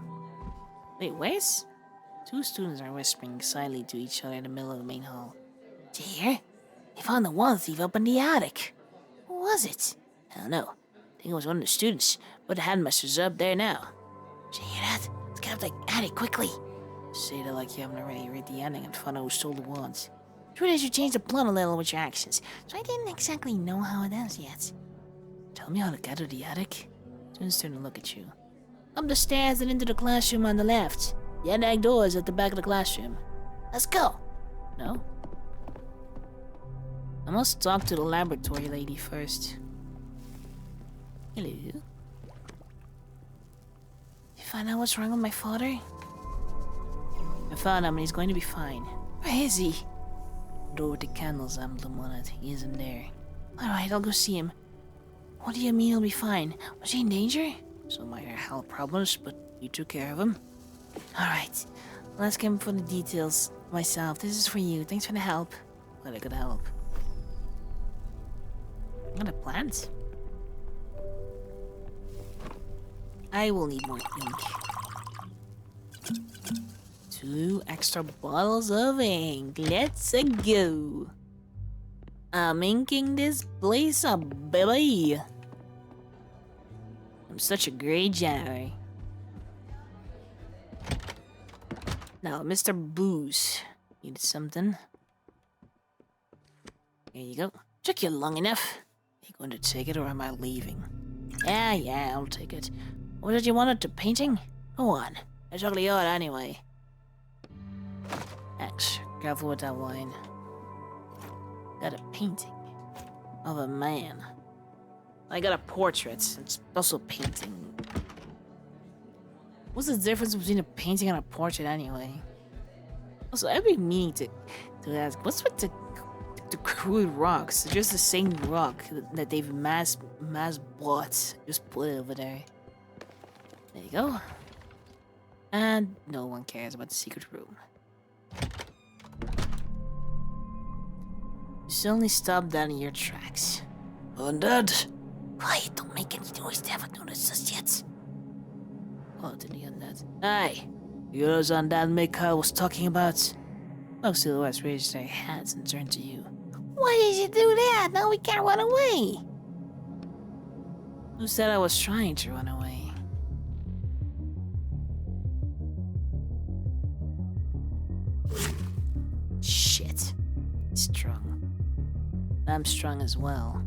Wait, where's? Two students are whispering silently to each other in the middle of the main hall. Did you hear? They found the wand thief up in the attic. Who was it? I don't know. I think it was one of the students, but the headmaster's up there now. Did you hear that? Let's get up the attic quickly. Say that like you haven't already read the ending and found out who stole the wand. Truth is, you changed the plot a little with your actions, so I didn't exactly know how it ends yet. Tell me how to get to the attic? Students turn to look at you. Up the stairs and into the classroom on the left. The attic door is at the back of the classroom. Let's go. No? I must talk to the laboratory lady first. Hello. find out what's wrong with my father? I found him and he's going to be fine. Where is he? The door with the candles emblem on it. He isn't there. Alright, I'll go see him. What do you mean he'll be fine? Was he in danger? Some minor health problems, but you took care of him. Alright, let's get him for the details myself. This is for you. Thanks for the help. Glad I could help. I got a plant. I will need more ink. 2 extra bottles of ink. Let's go. I'm inking this place up, baby. I'm such a great janitor. Now, Mr. Booze. Need something? Here you go. Took you long enough. Are you going to take it or am I leaving? Yeah, I'll take it. What did you want it to painting? Go on. It's ugly odd anyway. Thanks. Careful with that wine. Got a painting of a man. I got a portrait. It's also painting. What's the difference between a painting and a portrait anyway? Also, I've been meaning to ask, what's with the crude rocks? They're just the same rock that they've mass bought. Just put it over there. There you go. And no one cares about the secret room. You suddenly stop dead in your tracks. Undead? Quiet, don't make any noise. They haven't noticed us yet. Oh, to the undead. Hey, you those undead Mikhail was talking about? Most silhouettes raised their hands and turned to you. Why did you do that? Now we can't run away. Who said I was trying to run away? Shit. He's strong. I'm strong as well.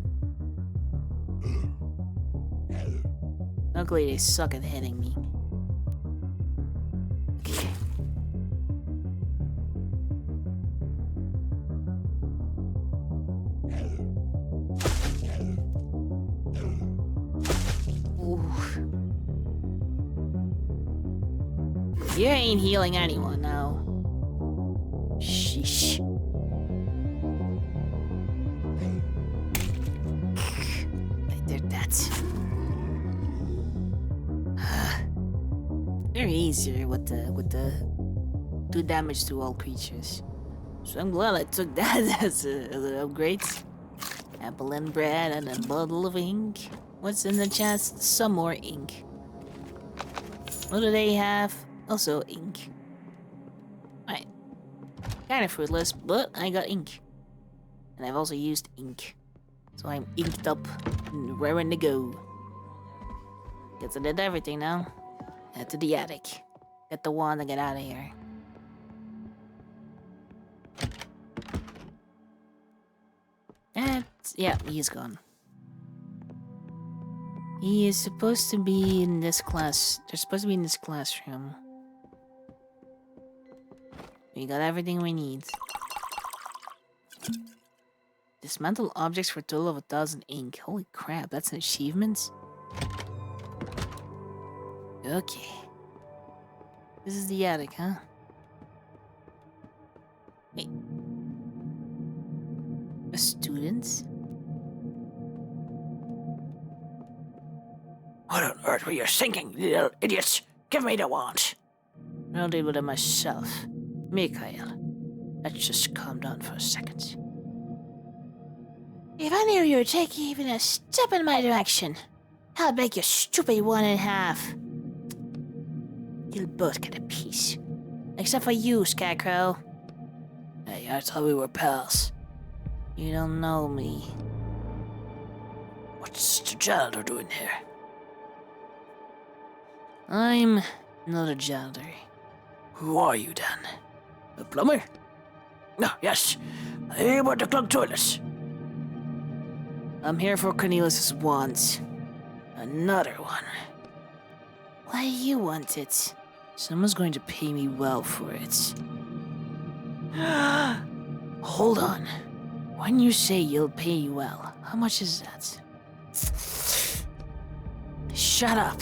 Luckily, they suck at hitting me. Okay. Ooh. You ain't healing anyone now. Sheesh. I did that. Very easier with the 2 damage to all creatures. So I'm glad I took that as an upgrade. Apple and bread and a bottle of ink. What's in the chest? Some more ink. What do they have? Also ink. Right. Kind of fruitless, but I got ink. And I've also used ink. So I'm inked up and raring to go. Guess I did everything now. Head to the attic. Get the wand and get out of here. And yeah, he's gone. He is supposed to be in this class. They're supposed to be in this classroom. We got everything we need. Dismantle objects for a total of 1,000 ink. Holy crap, that's an achievement? Okay. This is the attic, huh? Wait. A student? What on earth were you thinking, little idiots? Give me the wand. I'll deal with it myself. Mikhail, let's just calm down for a second. If I knew you were taking even a step in my direction, I'd break your stupid one in half. You'll both get a piece. Except for you, Scarecrow. Hey, I thought we were pals. You don't know me. What's the janitor doing here? I'm not a janitor. Who are you then? A plumber? No, yes. I hear about the clogged toilets. I'm here for Cornelius's wand. Another one. Why do you want it? Someone's going to pay me well for it. Hold on. When you say you'll pay you well, how much is that? Shut up.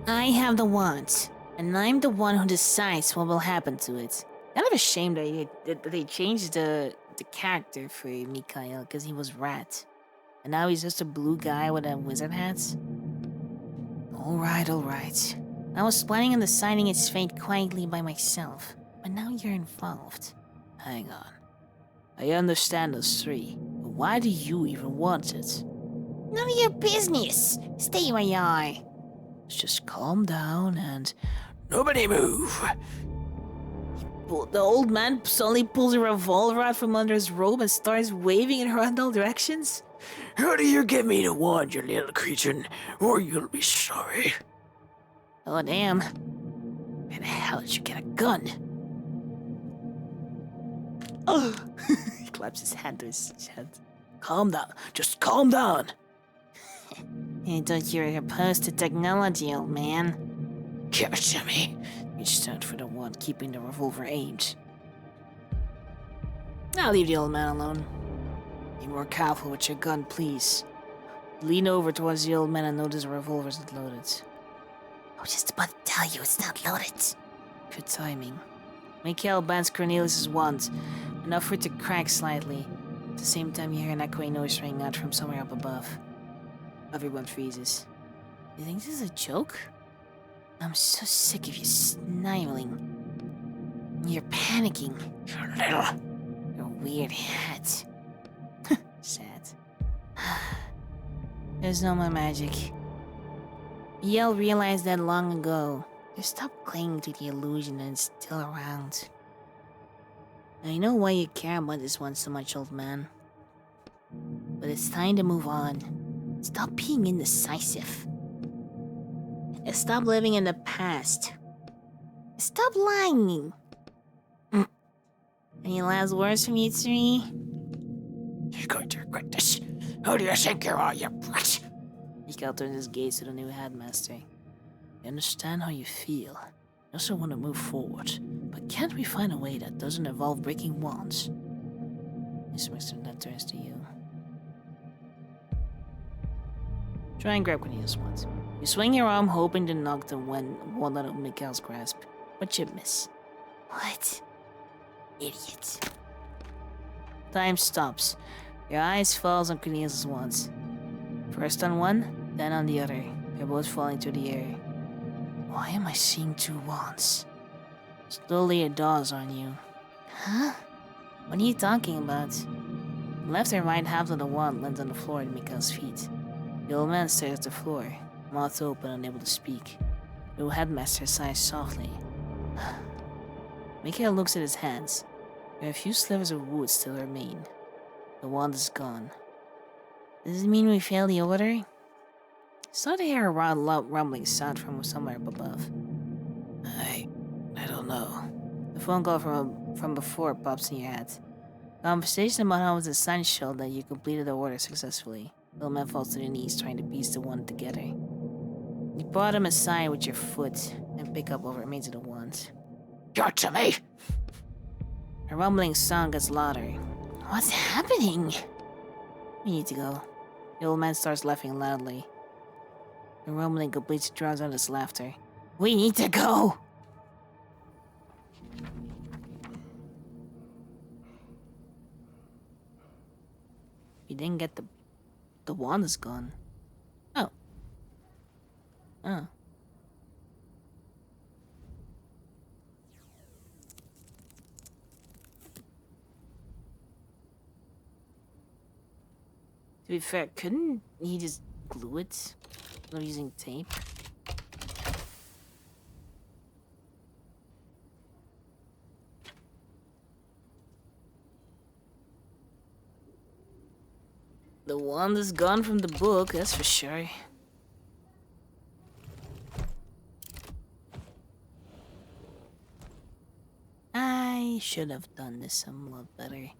I have the wand. And I'm the one who decides what will happen to it. Kind of a shame that they changed the character for Mikhail because he was rat. And now he's just a blue guy with a wizard hat. Alright. I was planning on deciding its fate quietly by myself, but now you're involved. Hang on. I understand us three, but why do you even want it? None of your business. Stay where you are. Let's just calm down and... Nobody move. The old man suddenly pulls a revolver out from under his robe and starts waving in random directions. How do you get me to wand, you little creature, or you'll be sorry. Oh, damn. Where the hell did you get a gun? Oh! He claps his hand to his chest. Calm down. Just calm down. I thought you were opposed to technology, old man. Give it to me. You stand for the one keeping the revolver aimed. I'll leave the old man alone. Be more careful with your gun, please. Lean over towards the old man and notice the revolver isn't loaded. I was just about to tell you it's not loaded. Good timing. Mikhail bends Cornelius' wand, enough for it to crack slightly. At the same time, you hear an echoing noise ringing out from somewhere up above. Everyone freezes. You think this is a joke? I'm so sick of you sniveling. You're panicking. Your weird hat. Sad. There's no more magic. Yell realized that long ago. Just stop clinging to the illusion that it's still around. I know why you care about this one so much, old man. But it's time to move on. Stop being indecisive. And stop living in the past. Stop lying. Any last words from you three? You're going to regret this. Who do you think you are, you brat? Mikhail turns his gaze to the new headmaster. I understand how you feel. I also want to move forward. But can't we find a way that doesn't involve breaking wands? Miss Winston, that turns to you. Try and grab Cornelius' wand. You swing your arm hoping to knock the wand out of Mikhail's grasp, but you miss. What? Idiot. Time stops. Your eyes falls on Cornelius' wands. First on one, then on the other. They're both falling to the air. Why am I seeing two wands? Slowly it dawns on you. Huh? What are you talking about? The left and right half of the wand lands on the floor at Mikhail's feet. The old man stares at the floor, mouth open, unable to speak. The headmaster sighs softly. Mikhail looks at his hands. There are a few slivers of wood still remain. The wand is gone. Does it mean we failed the order? Start to hear a rumbling sound from somewhere up above. I don't know. The phone call from before pops in your head. Conversation about how it was essential that you completed the order successfully. The old man falls to their knees trying to piece the wand together. You brought him aside with your foot and pick up what remains of the wand. Give it to me! A rumbling sound gets louder. What's happening? We need to go. The old man starts laughing loudly. The rumbling completely drowns out his laughter. We need to go! You didn't get the wand is gone. Oh. Oh. To be fair, couldn't he just glue it instead of using tape? The wand is gone from the book, that's for sure. I should have done this a lot better.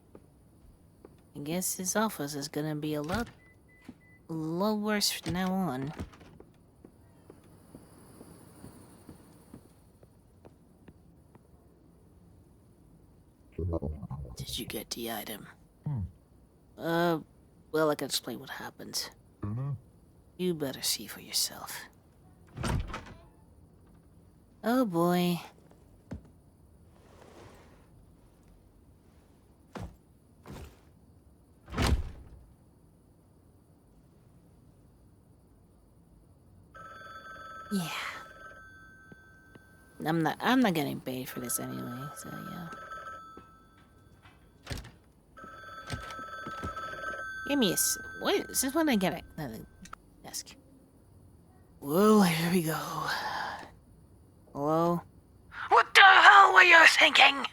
I guess his office is gonna be a lot worse from now on. Did you get the item? Well, I can explain what happened. You better see for yourself. Oh boy. Yeah. I'm not getting paid for this anyway, so yeah. Give me what, since when I get another desk? Well, here we go. Hello? What the hell were you thinking?